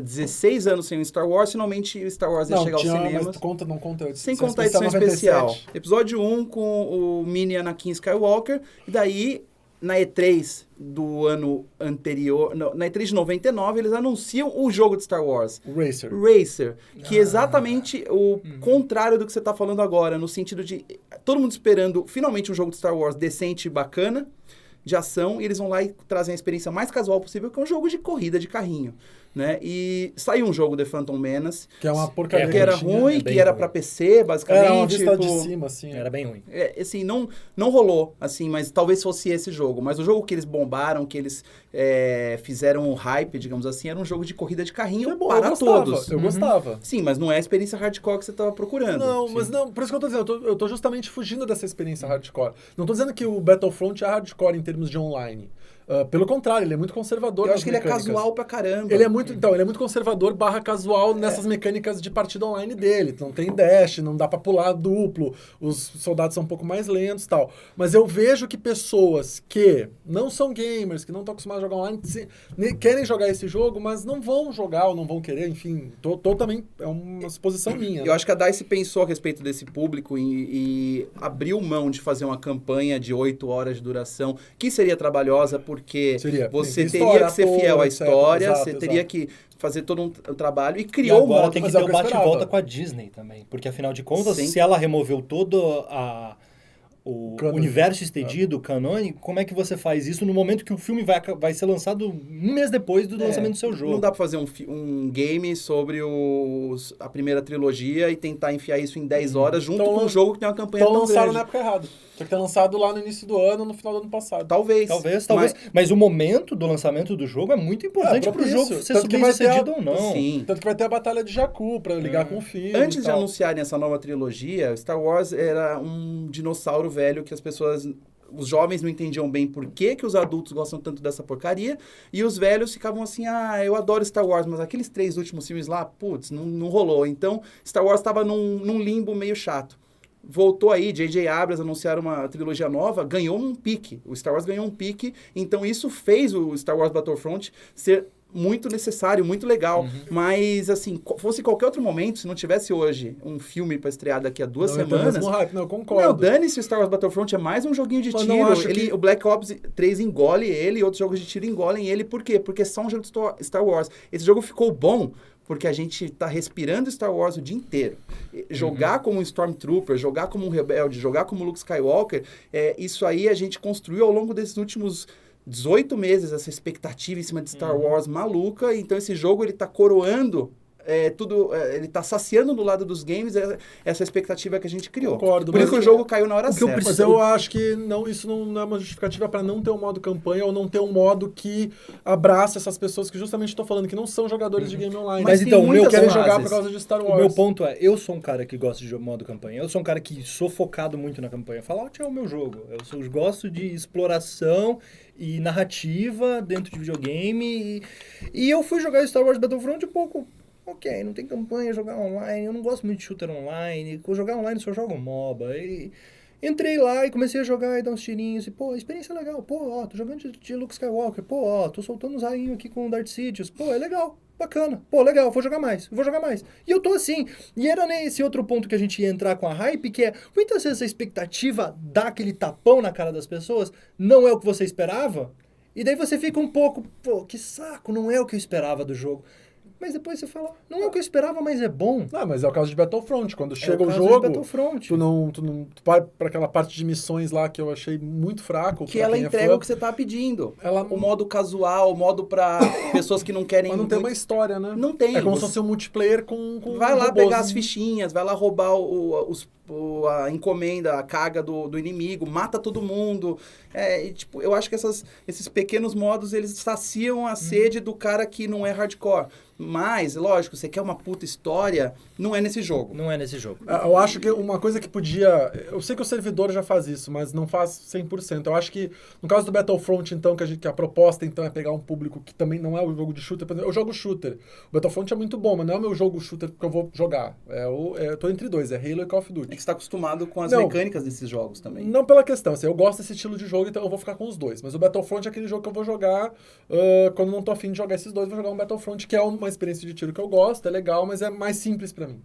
16 anos sem o Star Wars, finalmente o Star Wars ia chegar aos cinemas. Mas conta, não conta. Sem contar a edição especial. Episódio 1 com o Mini Anakin Skywalker, e daí, na E3 do ano anterior, na E3 de 99, eles anunciam o jogo de Star Wars. Racer, que é exatamente o contrário do que você está falando agora, no sentido de todo mundo esperando finalmente um jogo de Star Wars decente e bacana, de ação, e eles vão lá e trazem a experiência mais casual possível, que é um jogo de corrida de carrinho, né? E saiu um jogo, The Phantom Menace, que é uma porcaria. Que era ruim, que era pra PC, basicamente. Era uma vista de cima, assim. Era bem ruim. Assim, não rolou, assim, mas talvez fosse esse jogo. Mas o jogo que eles bombaram, que eles fizeram o hype, digamos assim, era um jogo de corrida de carrinho para todos. Eu gostava. Sim, mas não é a experiência hardcore que você estava procurando. Não, sim. Mas não, por isso que eu tô dizendo, eu tô justamente fugindo dessa experiência hardcore. Não tô dizendo que o Battlefront é hardcore em termos de online. Pelo contrário, ele é muito conservador. Eu acho que ele é casual pra caramba. Ele é muito conservador / casual nessas mecânicas de partida online dele. Não tem dash, não dá pra pular duplo, os soldados são um pouco mais lentos e tal. Mas eu vejo que pessoas que não são gamers, que não estão acostumadas a jogar online, querem jogar esse jogo, mas não vão jogar ou não vão querer, enfim. Também é uma suposição minha. Eu acho que a DICE pensou a respeito desse público e abriu mão de fazer uma campanha de 8 horas de duração, que seria trabalhosa, porque você teria que ser fiel à história, exato, você teria que fazer todo um trabalho e criou e agora o modo. tem que ter o bate-volta com a Disney também, porque afinal de contas, se ela removeu todo o universo estendido, canônico, como é que você faz isso no momento que o filme vai ser lançado um mês depois do lançamento do seu jogo? Não dá pra fazer um game sobre a primeira trilogia e tentar enfiar isso em 10 horas junto com um jogo que tem uma campanha tão grande. Então lançaram na época errada. Tinha que ter lançado lá no início do ano, no final do ano passado. Talvez. Mas o momento do lançamento do jogo é muito importante pro jogo ser bem-sucedido ou não. Sim. Tanto que vai ter a Batalha de Jakku pra ligar com o filme. Antes de anunciarem essa nova trilogia, Star Wars era um dinossauro velho que os jovens não entendiam bem por que os adultos gostam tanto dessa porcaria, e os velhos ficavam assim, eu adoro Star Wars, mas aqueles 3 últimos filmes lá, putz, não rolou. Então, Star Wars estava num limbo meio chato. Voltou aí, J.J. Abrams anunciaram uma trilogia nova, ganhou um pique. O Star Wars ganhou um pique, então isso fez o Star Wars Battlefront ser muito necessário, muito legal. Mas, assim, fosse qualquer outro momento, se não tivesse hoje um filme para estrear daqui a 2 semanas... Não, concordo. Dane-se o Star Wars Battlefront, é mais um joguinho de tiro. O Black Ops 3 engole ele, e outros jogos de tiro engolem ele. Por quê? Porque é só um jogo de Star Wars. Esse jogo ficou bom porque a gente tá respirando Star Wars o dia inteiro. Jogar como um Stormtrooper, jogar como um rebelde, jogar como Luke Skywalker, isso aí a gente construiu ao longo desses últimos 18 meses, essa expectativa em cima de Star Wars maluca. Então esse jogo ele tá coroando ele tá saciando do lado dos games essa expectativa que a gente criou. Concordo. Por isso que o jogo caiu na hora certa. Mas eu acho que isso não é uma justificativa para não ter um modo campanha ou não ter um modo que abraça essas pessoas que justamente estou falando, que não são jogadores de game online. Mas então, querem jogar por causa de Star Wars. O meu ponto é, eu sou um cara que gosta de modo campanha, eu sou um cara que sou focado muito na campanha. Fallout é o meu jogo. Eu gosto de exploração e narrativa dentro de videogame. E eu fui jogar Star Wars Battlefront um pouco... Ok, não tem campanha, jogar online, eu não gosto muito de shooter online, jogar online só jogo MOBA. E entrei lá e comecei a jogar e dar uns tirinhos, e experiência legal, tô jogando de Luke Skywalker, tô soltando uns rainhos aqui com Darth Sidious, é legal, bacana, legal, vou jogar mais. E eu tô assim, e era nesse outro ponto que a gente ia entrar com a hype, que é, muitas vezes a expectativa dá aquele tapão na cara das pessoas, não é o que você esperava, e daí você fica um pouco, que saco, não é o que eu esperava do jogo. Mas depois você fala, não é o que eu esperava, mas é bom. Não, mas é o caso de Battlefront. Quando chega o jogo, tu não vai para aquela parte de missões lá que eu achei muito fraco. Que ela entrega o que você tá pedindo. O modo casual, o modo para pessoas que não querem... Mas não tem uma história, né? Não tem. É como se fosse um multiplayer com vai lá pegar as fichinhas, vai lá roubar a encomenda, a carga do inimigo, mata todo mundo. Eu acho que esses pequenos modos, eles saciam a sede do cara que não é hardcore. Mas, lógico, você quer uma puta história, não é nesse jogo. Não é nesse jogo. Eu acho que uma coisa que podia... Eu sei que o servidor já faz isso, mas não faz 100%. Eu acho que, no caso do Battlefront, então, que a proposta, então, é pegar um público que também não é o jogo de shooter. Por exemplo, eu jogo shooter. O Battlefront é muito bom, mas não é o meu jogo shooter que eu vou jogar. Eu tô entre dois, é Halo e Call of É Duty. que você tá acostumado com as Não. mecânicas desses jogos também. Não pela questão, assim, eu gosto desse estilo de jogo, então eu vou ficar com os dois. Mas o Battlefront é aquele jogo que eu vou jogar quando não tô afim de jogar esses dois, vou jogar um Battlefront, que é uma experiência de tiro que eu gosto, é legal, mas é mais simples pra mim.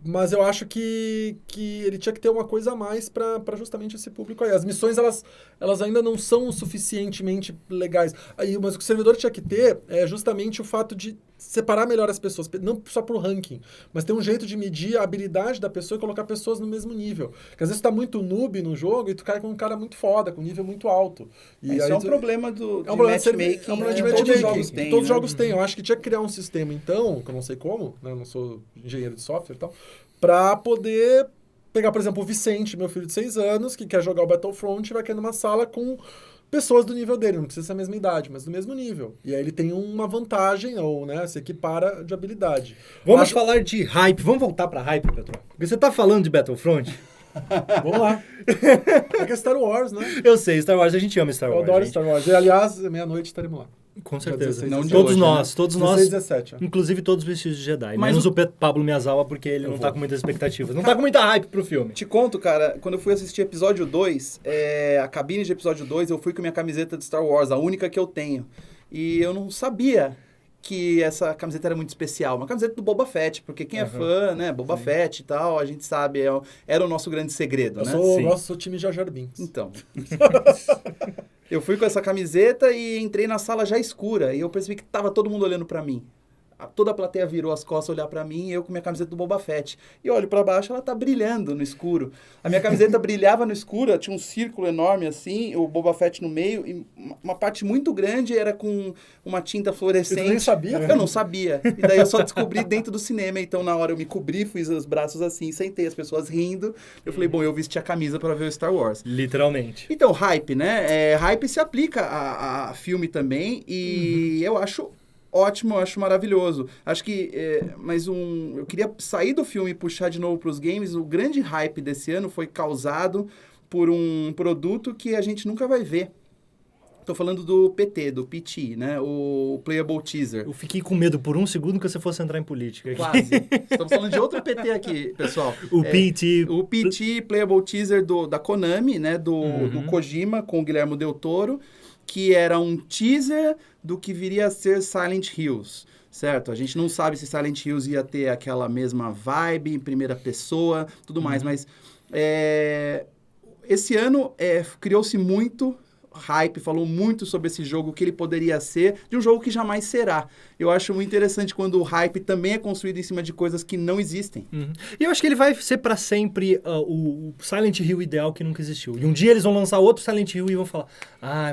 Mas eu acho que ele tinha que ter uma coisa a mais pra justamente esse público aí. As missões, elas ainda não são suficientemente legais. Mas o que o servidor tinha que ter é justamente o fato de separar melhor as pessoas, não só pro ranking, mas ter um jeito de medir a habilidade da pessoa e colocar pessoas no mesmo nível. Porque às vezes tu tá muito noob no jogo e tu cai com um cara muito foda, com um nível muito alto. E Isso aí é um problema de matchmaking. é um problema de que matchmaking. todos os jogos têm. Todos os né? jogos têm. Eu acho que tinha que criar um sistema, então, que eu não sei como, né? Eu não sou engenheiro de software e tal, pra poder pegar, por exemplo, o Vicente, meu filho de 6 anos, que quer jogar o Battlefront e vai cair numa sala com pessoas do nível dele, não precisa ser a mesma idade, mas do mesmo nível. E aí ele tem uma vantagem, ou, né, se equipara de habilidade. Vamos falar de hype. Vamos voltar pra hype, Petro. Porque você tá falando de Battlefront? Vamos lá. É que é Star Wars, né? Eu sei, Star Wars, a gente ama Star Eu Wars. adoro gente. Star Wars. E, aliás, meia-noite estaremos lá. Com certeza. 16, Não de Todos hoje, nós, né? todos 16, nós. 17. ó. Inclusive todos vestidos de Jedi. Mas Menos o Pablo Miyazawa, porque ele não tá vou. com muitas expectativas. Não tá com muita hype pro filme. Te conto, cara, quando eu fui assistir episódio 2, a cabine de episódio 2, eu fui com minha camiseta de Star Wars, a única que eu tenho. E eu não sabia que essa camiseta era muito especial. Uma camiseta do Boba Fett, porque quem é fã, né, Boba Fett e tal, a gente sabe, era o nosso grande segredo, Eu né? sou time Jar Jar Binks. Então. Eu fui com essa camiseta e entrei na sala já escura. E eu percebi que tava todo mundo olhando pra mim. Toda a plateia virou as costas olhar pra mim e eu com minha camiseta do Boba Fett. E eu olho pra baixo, ela tá brilhando no escuro. A minha camiseta brilhava no escuro, tinha um círculo enorme assim, o Boba Fett no meio, e uma parte muito grande era com uma tinta fluorescente. E tu nem sabia? Eu não sabia. E daí eu só descobri dentro do cinema. Então, na hora eu me cobri, fiz os braços assim, sentei, as pessoas rindo. Eu falei, bom, eu vesti a camisa pra ver o Star Wars. Literalmente. Então, hype, né? Hype se aplica a filme também e eu acho ótimo, eu acho maravilhoso. Acho que, eu queria sair do filme e puxar de novo para os games. O grande hype desse ano foi causado por um produto que a gente nunca vai ver. Tô falando do PT, do PT, né? O Playable Teaser. Eu fiquei com medo por um segundo que você fosse entrar em política. Aqui. Quase. Estamos falando de outro PT aqui, pessoal. O PT. O PT Playable Teaser da Konami, né? Do Kojima com o Guillermo Del Toro, que era um teaser do que viria a ser Silent Hills, certo? A gente não sabe se Silent Hills ia ter aquela mesma vibe em primeira pessoa, tudo mais, mas esse ano criou-se muito hype, falou muito sobre esse jogo, que ele poderia ser, de um jogo que jamais será. Eu acho muito interessante quando o hype também é construído em cima de coisas que não existem. E eu acho que ele vai ser pra sempre o Silent Hill ideal que nunca existiu. E um dia eles vão lançar outro Silent Hill e vão falar,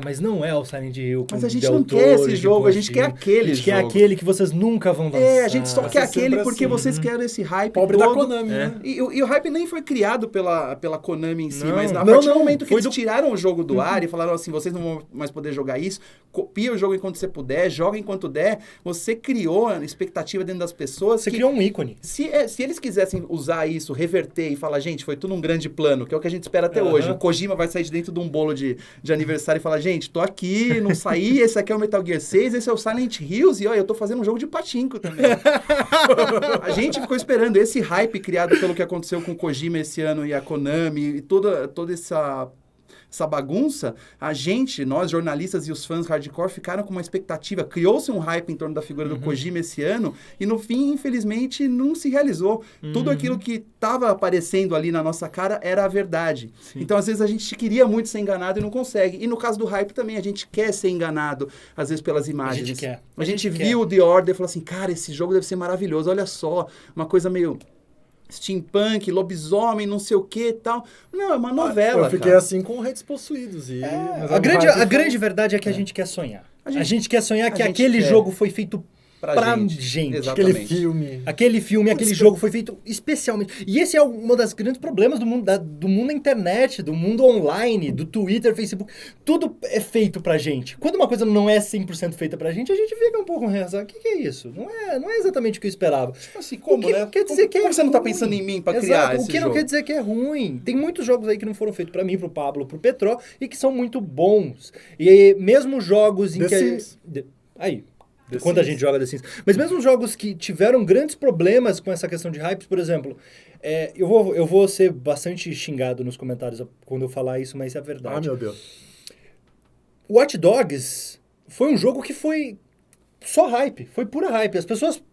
mas não é o Silent Hill. Mas a gente não quer esse jogo, a gente quer aquele jogo. A gente quer aquele que vocês nunca vão lançar. A gente só quer aquele porque assim, vocês querem esse hype Pobre todo. da Konami, né? E o hype nem foi criado pela Konami em si, Não. mas a Não, partir do não. momento que Foi eles tiraram o jogo do ar e falaram assim, vocês não vão mais poder jogar isso, copia o jogo enquanto você puder, joga enquanto der, você criou a expectativa dentro das pessoas. Você criou um ícone. Se eles quisessem usar isso, reverter e falar, gente, foi tudo um grande plano, que é o que a gente espera até hoje. O Kojima vai sair de dentro de um bolo de aniversário e falar, gente, tô aqui, não saí, esse aqui é o Metal Gear 6, esse é o Silent Hills, e olha, eu tô fazendo um jogo de pachinko também. A gente ficou esperando esse hype criado pelo que aconteceu com o Kojima esse ano e a Konami, e toda essa bagunça, nós jornalistas e os fãs hardcore ficaram com uma expectativa, criou-se um hype em torno da figura do Kojima esse ano, e no fim, infelizmente, não se realizou. Tudo aquilo que estava aparecendo ali na nossa cara era a verdade. Sim. Então, às vezes, a gente queria muito ser enganado e não consegue. E no caso do hype também, a gente quer ser enganado, às vezes, pelas imagens. A gente quer. A gente viu o The Order e falou assim, cara, esse jogo deve ser maravilhoso, olha só, uma coisa meio steampunk, lobisomem, não sei o que e tal. Não, é uma novela, Eu fiquei cara. assim com Redes Possuídos. A grande verdade é que a gente quer sonhar. A gente quer sonhar que aquele jogo foi feito pra gente. Exatamente. Aquele filme. Aquele filme, aquele jogo foi feito especialmente. E esse é um dos grandes problemas do mundo, do mundo da internet, do mundo online, do Twitter, Facebook. Tudo é feito pra gente. Quando uma coisa não é 100% feita pra gente, a gente fica um pouco reação. O que é isso? Não é exatamente o que eu esperava. Tipo assim, como, o que né? Quer dizer que como é você não tá ruim? pensando em mim pra Exato. criar esse O que jogo? não quer dizer que é ruim. Tem muitos jogos aí que não foram feitos pra mim, pro Pablo, pro Petró, e que são muito bons. E mesmo jogos em The que... Sims. Aí... The Quando a Sims. gente joga The Sims. Mas mesmo jogos que tiveram grandes problemas com essa questão de hypes, por exemplo, eu vou ser bastante xingado nos comentários quando eu falar isso, mas é a Ah, verdade. meu Deus. Watch Dogs foi um jogo que foi só hype, foi pura hype. As pessoas...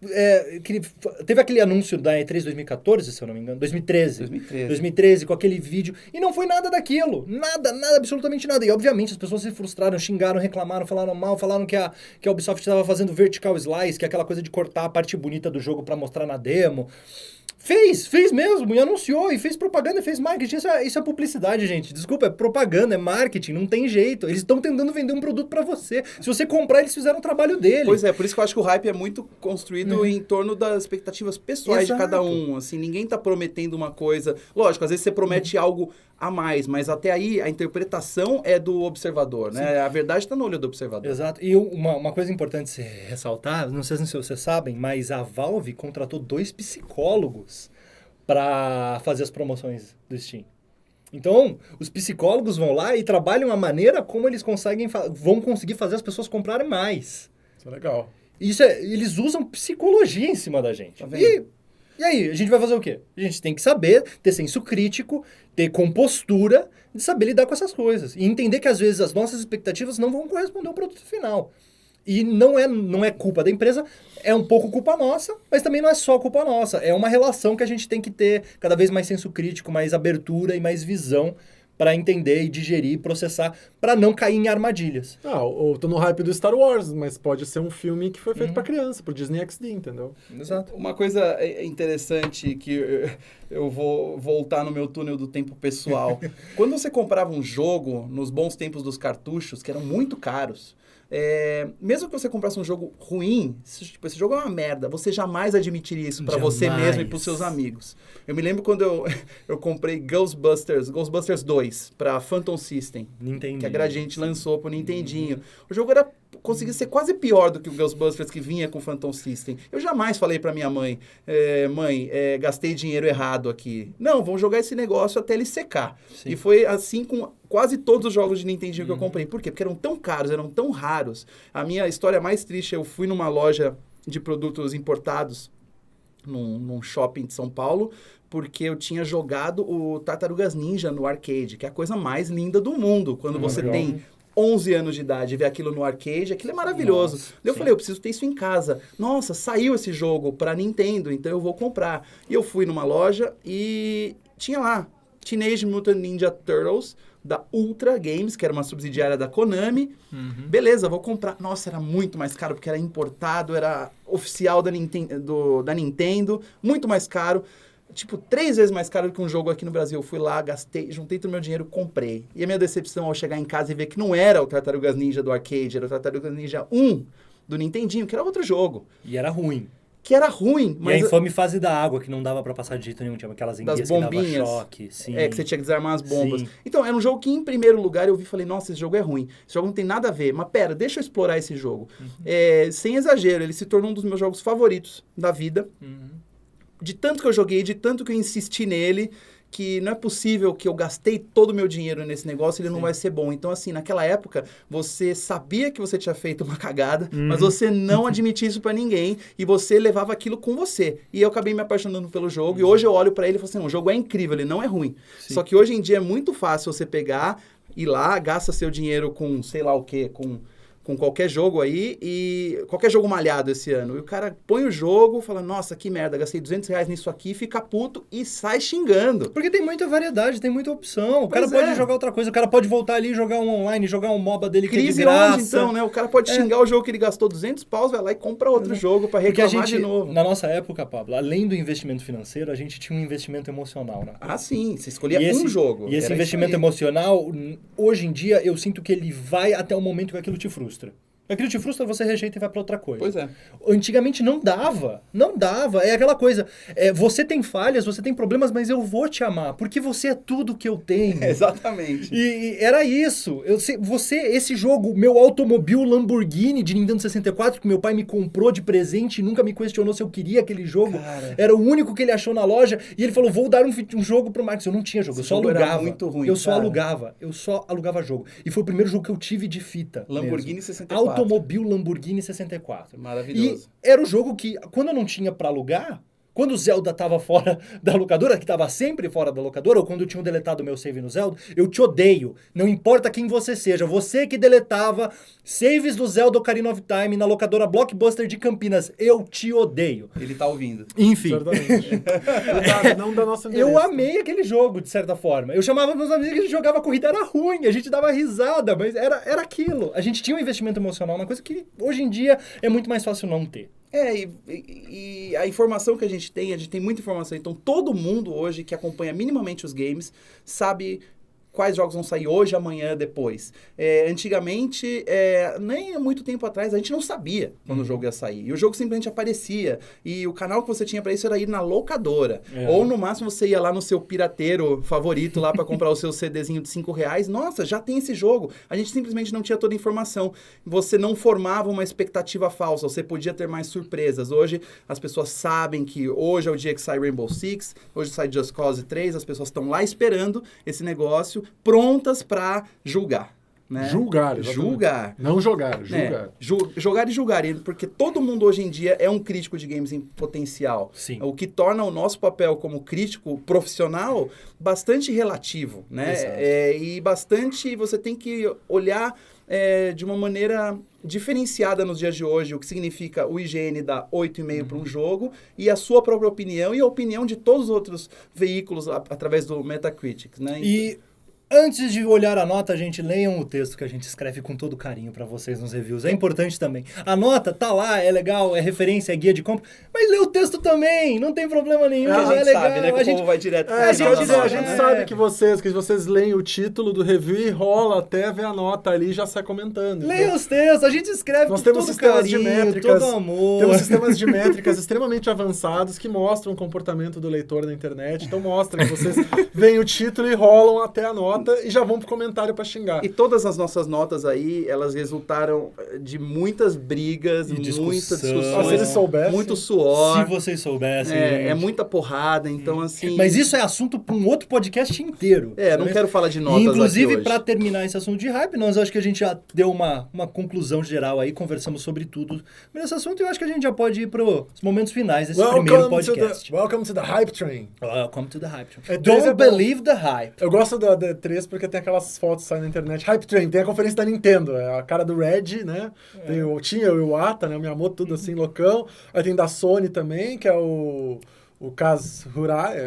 teve aquele anúncio da E3 2014, se eu não me engano, 2013. 2013, com aquele vídeo. E não foi nada daquilo. Nada, absolutamente nada. E, obviamente, as pessoas se frustraram, xingaram, reclamaram, falaram mal, falaram que a Ubisoft estava fazendo vertical slice, que é aquela coisa de cortar a parte bonita do jogo para mostrar na demo. Fez mesmo, e anunciou, e fez propaganda, e fez marketing. Isso é publicidade, gente. Desculpa, é propaganda, é marketing, não tem jeito. Eles estão tentando vender um produto pra você. Se você comprar, eles fizeram o trabalho dele. Pois é, por isso que eu acho que o hype é muito construído em torno das expectativas pessoais de cada um. Assim, ninguém tá prometendo uma coisa. Lógico, às vezes você promete algo a mais, mas até aí a interpretação é do observador, né? A verdade tá no olho do observador. Exato. E uma coisa importante se ressaltar, não sei se vocês sabem, mas a Valve contratou 2 psicólogos para fazer as promoções do Steam. Então, os psicólogos vão lá e trabalham a maneira como eles vão conseguir fazer as pessoas comprarem mais. Isso é legal. Eles usam psicologia em cima da gente. Tá vendo? E aí, a gente vai fazer o quê? A gente tem que saber ter senso crítico, ter compostura, de saber lidar com essas coisas. E entender que, às vezes, as nossas expectativas não vão corresponder ao produto final. E não é culpa da empresa, é um pouco culpa nossa, mas também não é só culpa nossa. É uma relação que a gente tem que ter cada vez mais senso crítico, mais abertura e mais visão para entender e digerir e processar, para não cair em armadilhas. Eu tô no hype do Star Wars, mas pode ser um filme que foi feito pra criança, pro Disney XD, entendeu? Exato. Uma coisa interessante que eu vou voltar no meu túnel do tempo pessoal. Quando você comprava um jogo, nos bons tempos dos cartuchos, que eram muito caros, mesmo que você comprasse um jogo ruim, esse jogo é uma merda, você jamais admitiria isso pra você mesmo e pros seus amigos. Eu me lembro quando eu comprei Ghostbusters 2 pra Phantom System, Nintendinho. que a Gradiente lançou pro Nintendinho. O jogo conseguia ser quase pior do que o Ghostbusters que vinha com o Phantom System. Eu jamais falei pra minha mãe, mãe, gastei dinheiro errado aqui. Não, vamos jogar esse negócio até ele secar. Sim. E foi assim com quase todos os jogos de Nintendinho que eu comprei. Por quê? Porque eram tão caros, eram tão raros. A minha história mais triste, eu fui numa loja de produtos importados, num shopping de São Paulo, porque eu tinha jogado o Tartarugas Ninja no arcade, que é a coisa mais linda do mundo. Quando você tem 11 anos de idade e ver aquilo no arcade, aquilo é maravilhoso. Nossa, eu falei, eu preciso ter isso em casa. Nossa, saiu esse jogo pra Nintendo, então eu vou comprar. E eu fui numa loja e tinha lá Teenage Mutant Ninja Turtles, da Ultra Games, que era uma subsidiária da Konami. Beleza, vou comprar. Nossa, era muito mais caro, porque era importado, era oficial da Nintendo, muito mais caro. Tipo, 3 vezes mais caro do que um jogo aqui no Brasil. Eu fui lá, gastei, juntei todo o meu dinheiro, comprei. E a minha decepção ao chegar em casa e ver que não era o Tartarugas Ninja do arcade, era o Tartarugas Ninja 1 do Nintendinho, que era outro jogo. E era ruim. Que era ruim, mas... E a infame fase da água, que não dava pra passar de jeito nenhum. Tinha aquelas enguias que dava choque. Sim. Que você tinha que desarmar as bombas. Sim. Então, era um jogo que, em primeiro lugar, eu vi e falei, nossa, esse jogo é ruim. Esse jogo não tem nada a ver. Mas, pera, deixa eu explorar esse jogo. Sem exagero, ele se tornou um dos meus jogos favoritos da vida. De tanto que eu joguei, de tanto que eu insisti nele, que não é possível que eu gastei todo o meu dinheiro nesse negócio e ele não vai ser bom. Então, assim, naquela época, você sabia que você tinha feito uma cagada, mas você não admitia isso pra ninguém e você levava aquilo com você. E eu acabei me apaixonando pelo jogo e hoje eu olho pra ele e falo assim, não, o jogo é incrível, ele não é ruim. Sim. Só que hoje em dia é muito fácil você pegar, ir lá, gasta seu dinheiro com sei lá o quê, com qualquer jogo aí, e qualquer jogo malhado esse ano. E o cara põe o jogo, fala, nossa, que merda, gastei R$200 nisso aqui, fica puto e sai xingando. Porque tem muita variedade, tem muita opção. O cara Pois pode jogar outra coisa, o cara pode voltar ali e jogar um online, jogar um MOBA dele que é de Crise graça. onde, então, né? O cara pode xingar o jogo que ele gastou 200 paus, vai lá e compra outro jogo pra Porque a reclamar gente, de novo. na nossa época, Pablo, além do investimento financeiro, a gente tinha um investimento emocional, né? Ah, sim, você escolhia um jogo. E esse Era investimento isso aí. emocional, hoje em dia, eu sinto que ele vai até o momento que aquilo te frustra. Aquilo te frustra, você rejeita e vai pra outra coisa. Pois é. Antigamente não dava. É aquela coisa, você tem falhas, você tem problemas, mas eu vou te amar, porque você é tudo que eu tenho. Exatamente. E era isso. Esse jogo, meu automóvel Lamborghini de Nintendo 64, que meu pai me comprou de presente e nunca me questionou se eu queria aquele jogo, Cara. era o único que ele achou na loja, e ele falou, vou dar um jogo pro Marcos. Eu não tinha jogo, eu só jogo era alugava. muito ruim, eu só cara. alugava jogo. E foi o primeiro jogo que eu tive de fita. Lamborghini mesmo. 64. Automóvel Lamborghini 64. Maravilhoso. E era o jogo que, quando eu não tinha pra alugar, quando o Zelda tava fora da locadora, que tava sempre fora da locadora, ou quando eu tinha deletado meu save no Zelda, eu te odeio. Não importa quem você seja, você que deletava saves do Zelda Ocarina of Time na locadora Blockbuster de Campinas, eu te odeio. Ele tá ouvindo. Enfim. Certamente. Cuidado, não da nossa Eu amei aquele jogo, de certa forma. Eu chamava meus amigos, a gente jogava corrida, era ruim, a gente dava risada, mas era aquilo. A gente tinha um investimento emocional, uma coisa que hoje em dia é muito mais fácil não ter. E a informação que a gente tem muita informação. Então, todo mundo hoje que acompanha minimamente os games sabe quais jogos vão sair hoje, amanhã, depois. Antigamente, nem há muito tempo atrás, a gente não sabia quando o jogo ia sair. E o jogo simplesmente aparecia. E o canal que você tinha pra isso era ir na locadora. Ou, no máximo, você ia lá no seu pirateiro favorito lá pra comprar o seu CDzinho de R$5. Nossa, já tem esse jogo. A gente simplesmente não tinha toda a informação. Você não formava uma expectativa falsa. Você podia ter mais surpresas. Hoje, as pessoas sabem que hoje é o dia que sai Rainbow Six, hoje sai Just Cause 3, as pessoas estão lá esperando esse negócio, prontas para julgar. Né? Julgar. Não jogar, julgar. Jogar e julgar, porque todo mundo hoje em dia é um crítico de games em potencial. Sim. O que torna o nosso papel como crítico profissional bastante relativo, né? E bastante, você tem que olhar de uma maneira diferenciada nos dias de hoje, o que significa o IGN dar 8,5 para um jogo, e a sua própria opinião e a opinião de todos os outros veículos através do Metacritic, né? E antes de olhar a nota, gente, leiam o texto que a gente escreve com todo carinho pra vocês nos reviews. É importante também. A nota tá lá, é legal, é referência, é guia de compra, mas lê o texto também, não tem problema nenhum, A gente é legal. sabe, né, que o povo vai direto pra A gente É. sabe que vocês leem o título do review e rola até ver a nota ali e já sai comentando. Leia os textos, a gente escreve Nós com temos todo sistemas carinho, de métricas, todo amor. temos sistemas de métricas extremamente avançados que mostram o comportamento do leitor na internet. Então mostra que vocês veem o título e rolam até a nota e já vão pro comentário para xingar. E todas as nossas notas aí, elas resultaram de muitas brigas, E muitas discussão. discussões, Se eles soubessem. muito suor. Se vocês soubessem, É gente. muita porrada, então assim... Mas isso é assunto para um outro podcast inteiro. não quero falar de notas E, inclusive, aqui hoje. para terminar esse assunto de hype, nós acho que a gente já deu uma conclusão geral aí, conversamos sobre tudo nesse assunto, e eu acho que a gente já pode ir para os momentos finais desse primeiro podcast. Welcome to the Hype Train. Welcome to the hype. É, Don't é bom. believe the hype. Eu gosto da D3 porque tem aquelas fotos saindo na internet. Hype Train, tem a conferência da Nintendo, é a cara do Red, né? Tinha o Iwata, né? O Miyamoto, tudo assim, loucão. Aí tem da Sony também, que é o Kaz Hirai.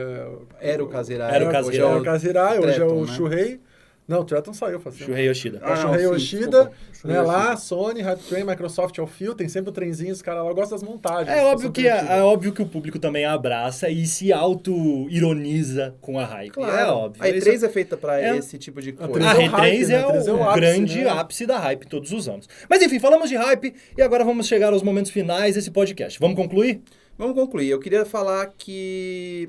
Era o Kaz Hirai. Era o Kaz hoje Hirai. É o Kaz Hirai, hoje é Tretton, o né? Shuhei. Não, o Tretton saiu, faz tempo. Shuhei Yoshida. É o Shuhei sim, Yoshida, desculpa. né? Shuhei Lá, Yoshida. Sony, Hype Train, Microsoft é o Phil, tem sempre o trenzinho, os caras lá gostam das montagens. É óbvio, São é óbvio que o público também abraça e se auto-ironiza com a hype. Claro. É óbvio. A Isso E3 é feita pra É. esse tipo de A coisa. A é o R3 hype, né? é A E3 é o o ápice, grande né? ápice da hype todos os anos. Mas enfim, falamos de hype e agora vamos chegar aos momentos finais desse podcast. Vamos concluir? Vamos concluir. Eu queria falar que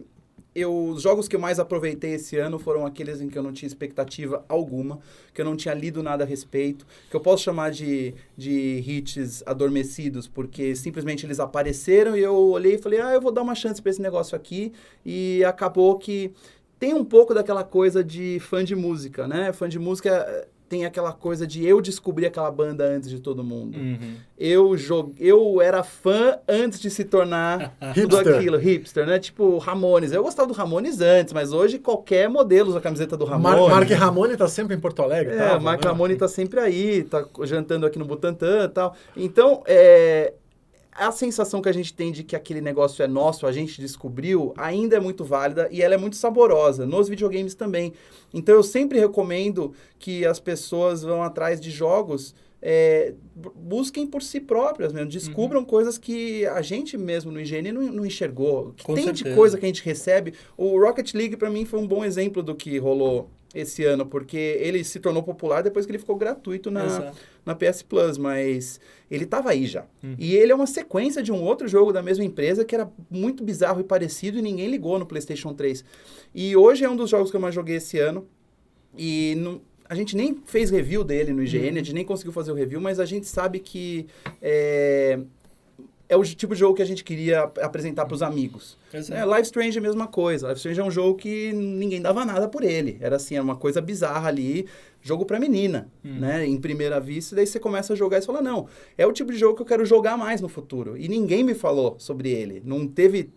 os jogos que eu mais aproveitei esse ano foram aqueles em que eu não tinha expectativa alguma, que eu não tinha lido nada a respeito, que eu posso chamar de hits adormecidos, porque simplesmente eles apareceram e eu olhei e falei, eu vou dar uma chance pra esse negócio aqui, e acabou que tem um pouco daquela coisa de fã de música, né? Fã de música tem aquela coisa de eu descobrir aquela banda antes de todo mundo. Eu era fã antes de se tornar tudo Hipster. aquilo, hipster, né? Tipo, Ramones. Eu gostava do Ramones antes, mas hoje qualquer modelo usa a camiseta do Ramones. Mark Ramone tá sempre em Porto Alegre, O Mark né? Ramone tá sempre aí, tá jantando aqui no Butantã e tal. Então, a sensação que a gente tem de que aquele negócio é nosso, a gente descobriu, ainda é muito válida e ela é muito saborosa, nos videogames também. Então eu sempre recomendo que as pessoas vão atrás de jogos, busquem por si próprias mesmo, descubram coisas que a gente mesmo no IGN não enxergou, que Com tem certeza. de coisa que a gente recebe. O Rocket League para mim foi um bom exemplo do que rolou esse ano, porque ele se tornou popular depois que ele ficou gratuito na PS Plus, mas ele tava aí já. E ele é uma sequência de um outro jogo da mesma empresa que era muito bizarro e parecido e ninguém ligou no PlayStation 3. E hoje é um dos jogos que eu mais joguei esse ano. E a gente nem fez review dele no IGN, a gente nem conseguiu fazer o review, mas a gente sabe que é o tipo de jogo que a gente queria apresentar para os amigos. Life Strange é a mesma coisa. Life Strange é um jogo que ninguém dava nada por ele. Era assim, era uma coisa bizarra ali, jogo para menina, né? Em primeira vista, daí você começa a jogar e você fala, não, é o tipo de jogo que eu quero jogar mais no futuro. E ninguém me falou sobre ele. Não teve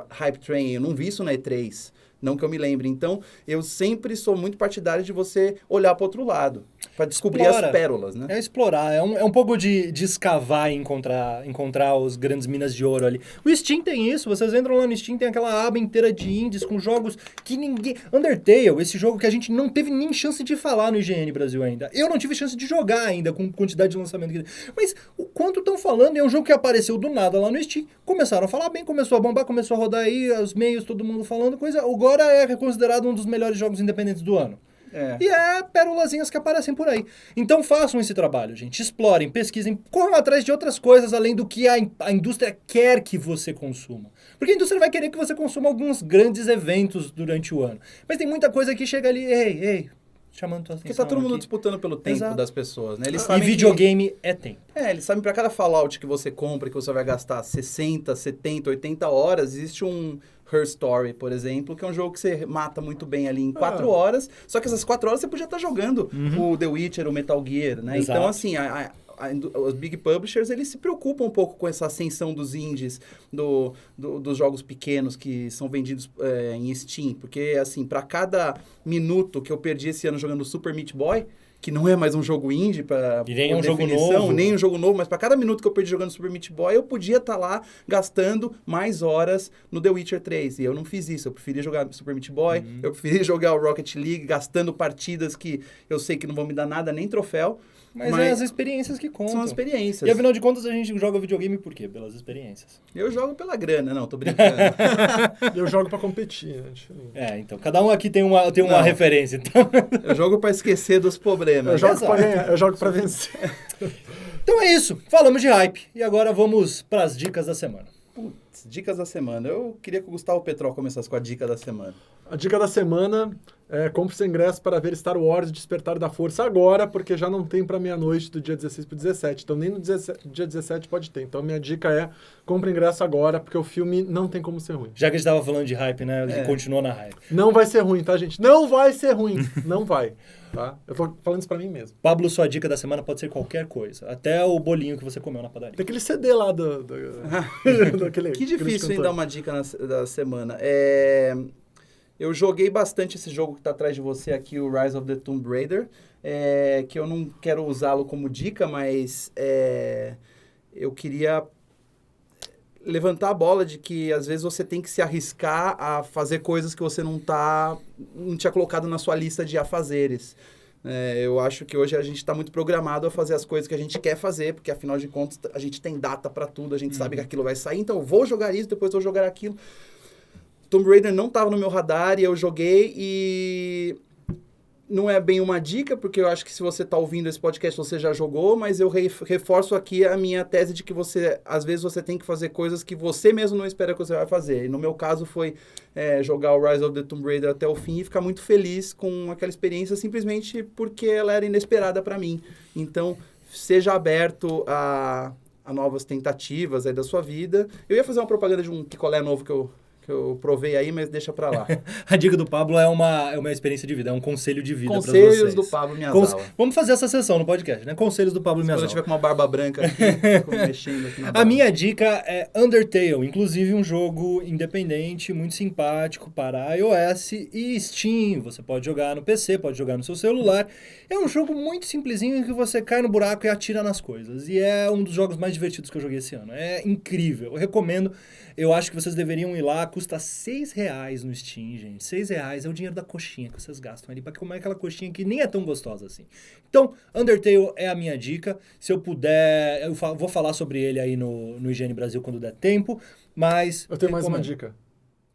hype train, eu não vi isso na E3. Não que eu me lembre. Então, eu sempre sou muito partidário de você olhar para outro lado, para descobrir as pérolas, né? É explorar, é um pouco de escavar e encontrar os grandes minas de ouro ali. O Steam tem isso, vocês entram lá no Steam, tem aquela aba inteira de indies com jogos que ninguém... Undertale, esse jogo que a gente não teve nem chance de falar no IGN Brasil ainda. Eu não tive chance de jogar ainda com quantidade de lançamento que... Mas o quanto estão falando, é um jogo que apareceu do nada lá no Steam, começaram a falar bem, começou a bombar, começou a rodar aí, os meios, todo mundo falando coisa... Agora é considerado um dos melhores jogos independentes do ano. E é pérolazinhas que aparecem por aí. Então façam esse trabalho, gente. Explorem, pesquisem, corram atrás de outras coisas além do que a indústria quer que você consuma. Porque a indústria vai querer que você consuma alguns grandes eventos durante o ano. Mas tem muita coisa que chega ali, ei, chamando tua atenção. Porque tá todo mundo disputando pelo tempo das pessoas, né? Eles sabem videogame é tempo. Eles sabem pra cada Fallout que você compra, que você vai gastar 60, 70, 80 horas, existe um Her Story, por exemplo, que é um jogo que você mata muito bem ali em 4 horas, só que essas 4 horas você podia estar jogando o The Witcher, o Metal Gear, né? Exato. Então, assim, os big publishers, eles se preocupam um pouco com essa ascensão dos indies, dos jogos pequenos que são vendidos em Steam, porque, assim, para cada minuto que eu perdi esse ano jogando Super Meat Boy, que não é mais um jogo indie para nem um jogo novo. Nem um jogo novo, mas para cada minuto que eu perdi jogando Super Meat Boy, eu podia estar lá gastando mais horas no The Witcher 3. E eu não fiz isso. Eu preferi jogar Super Meat Boy, eu preferi jogar o Rocket League, gastando partidas que eu sei que não vão me dar nada, nem troféu. Mas é as experiências que contam. São as experiências. E afinal de contas, a gente joga videogame por quê? Pelas experiências. Eu jogo pela grana, não, tô brincando. Eu jogo pra competir, né? Então, cada um aqui tem uma referência. Então... Eu jogo pra esquecer dos problemas. Eu jogo pra ganhar, eu jogo pra vencer. Então é isso, falamos de hype. E agora vamos pras dicas da semana. Putz, dicas da semana. Eu queria que o Gustavo Petrol começasse com a dica da semana. A dica da semana é compre seu ingresso para ver Star Wars Despertar da Força agora, porque já não tem para meia-noite do dia 16 pro 17. Então nem no dia 17 pode ter. Então minha dica é compre ingresso agora, porque o filme não tem como ser ruim. Já que a gente tava falando de hype, né? A gente continuou na hype. Não vai ser ruim, tá, gente? Não vai ser ruim. Não vai. Tá? Eu tô falando isso pra mim mesmo. Pablo, sua dica da semana pode ser qualquer coisa. Até o bolinho que você comeu na padaria. Tem aquele CD lá daquele... Que difícil, hein, dar uma dica da semana. Eu joguei bastante esse jogo que tá atrás de você aqui, o Rise of the Tomb Raider, que eu não quero usá-lo como dica, mas eu queria levantar a bola de que às vezes você tem que se arriscar a fazer coisas que você não tinha colocado na sua lista de afazeres. Eu acho que hoje a gente está muito programado a fazer as coisas que a gente quer fazer, porque afinal de contas a gente tem data para tudo, a gente sabe que aquilo vai sair, então eu vou jogar isso, depois eu vou jogar aquilo. Tomb Raider não estava no meu radar e eu joguei e não é bem uma dica, porque eu acho que se você está ouvindo esse podcast você já jogou, mas eu reforço aqui a minha tese de que às vezes você tem que fazer coisas que você mesmo não espera que você vai fazer. E no meu caso foi jogar o Rise of the Tomb Raider até o fim e ficar muito feliz com aquela experiência simplesmente porque ela era inesperada para mim. Então, seja aberto a novas tentativas aí da sua vida. Eu ia fazer uma propaganda de um picolé novo que eu provei aí, mas deixa pra lá. A dica do Pablo é uma experiência de vida, é um conselho de vida para vocês. Conselhos do Pablo Miyazawa. Vamos fazer essa sessão no podcast, né? Conselhos do Pablo Miyazawa. Quando eu tiver com uma barba branca aqui, mexendo aqui na barba. A minha dica é Undertale, inclusive um jogo independente, muito simpático para iOS e Steam. Você pode jogar no PC, pode jogar no seu celular. É um jogo muito simplesinho em que você cai no buraco e atira nas coisas. E é um dos jogos mais divertidos que eu joguei esse ano. É incrível, eu recomendo. Eu acho que vocês deveriam ir lá. Custa R$6 no Steam, gente. R$6 é o dinheiro da coxinha que vocês gastam ali pra comer aquela coxinha que nem é tão gostosa assim. Então, Undertale é a minha dica. Se eu puder, eu vou falar sobre ele aí no IGN Brasil quando der tempo, mas... Eu tenho mais uma dica.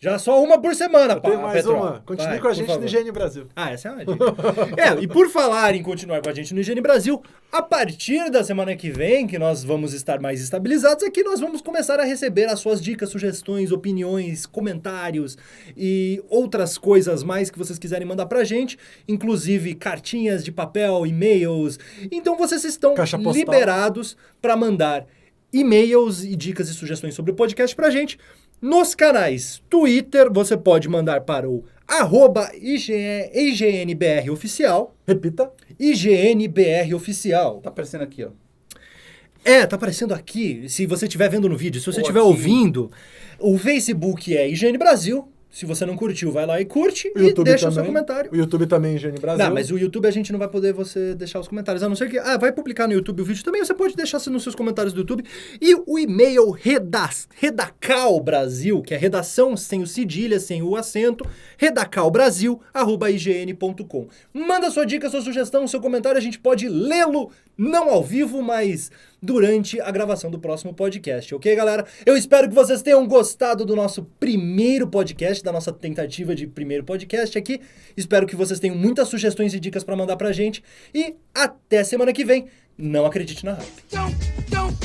Já só uma por semana, Tem mais Petrol. uma. Continue Vai, com a por gente favor. no Higiene Brasil. Ah, essa é uma dica. E por falar em continuar com a gente no Higiene Brasil, a partir da semana que vem, que nós vamos estar mais estabilizados aqui, nós vamos começar a receber as suas dicas, sugestões, opiniões, comentários e outras coisas mais que vocês quiserem mandar pra gente, inclusive cartinhas de papel, e-mails. Então vocês estão Caixa postal. liberados para mandar e-mails e dicas e sugestões sobre o podcast pra gente. Nos canais Twitter, você pode mandar para o @IGNBROficial, Repita. IGNBROficial. Tá aparecendo aqui, ó. Tá aparecendo aqui, se você estiver vendo no vídeo. Se você Ou estiver aqui. ouvindo, o Facebook é IGN Brasil. Se você não curtiu, vai lá e curte O e YouTube deixa o seu também. comentário. O YouTube também, Higiene Brasil. Não, mas o YouTube a gente não vai poder você deixar os comentários, a não ser que... vai publicar no YouTube o vídeo também, você pode deixar nos seus comentários do YouTube. E o e-mail Redacal Brasil, que é redação sem o cedilha, sem o acento, redacalbrasil@ign.com. Manda sua dica, sua sugestão, seu comentário, a gente pode lê-lo, não ao vivo, mas durante a gravação do próximo podcast, ok, galera? Eu espero que vocês tenham gostado do nosso primeiro podcast, da nossa tentativa de primeiro podcast aqui. Espero que vocês tenham muitas sugestões e dicas para mandar pra gente. E até semana que vem. Não acredite na hype. Don't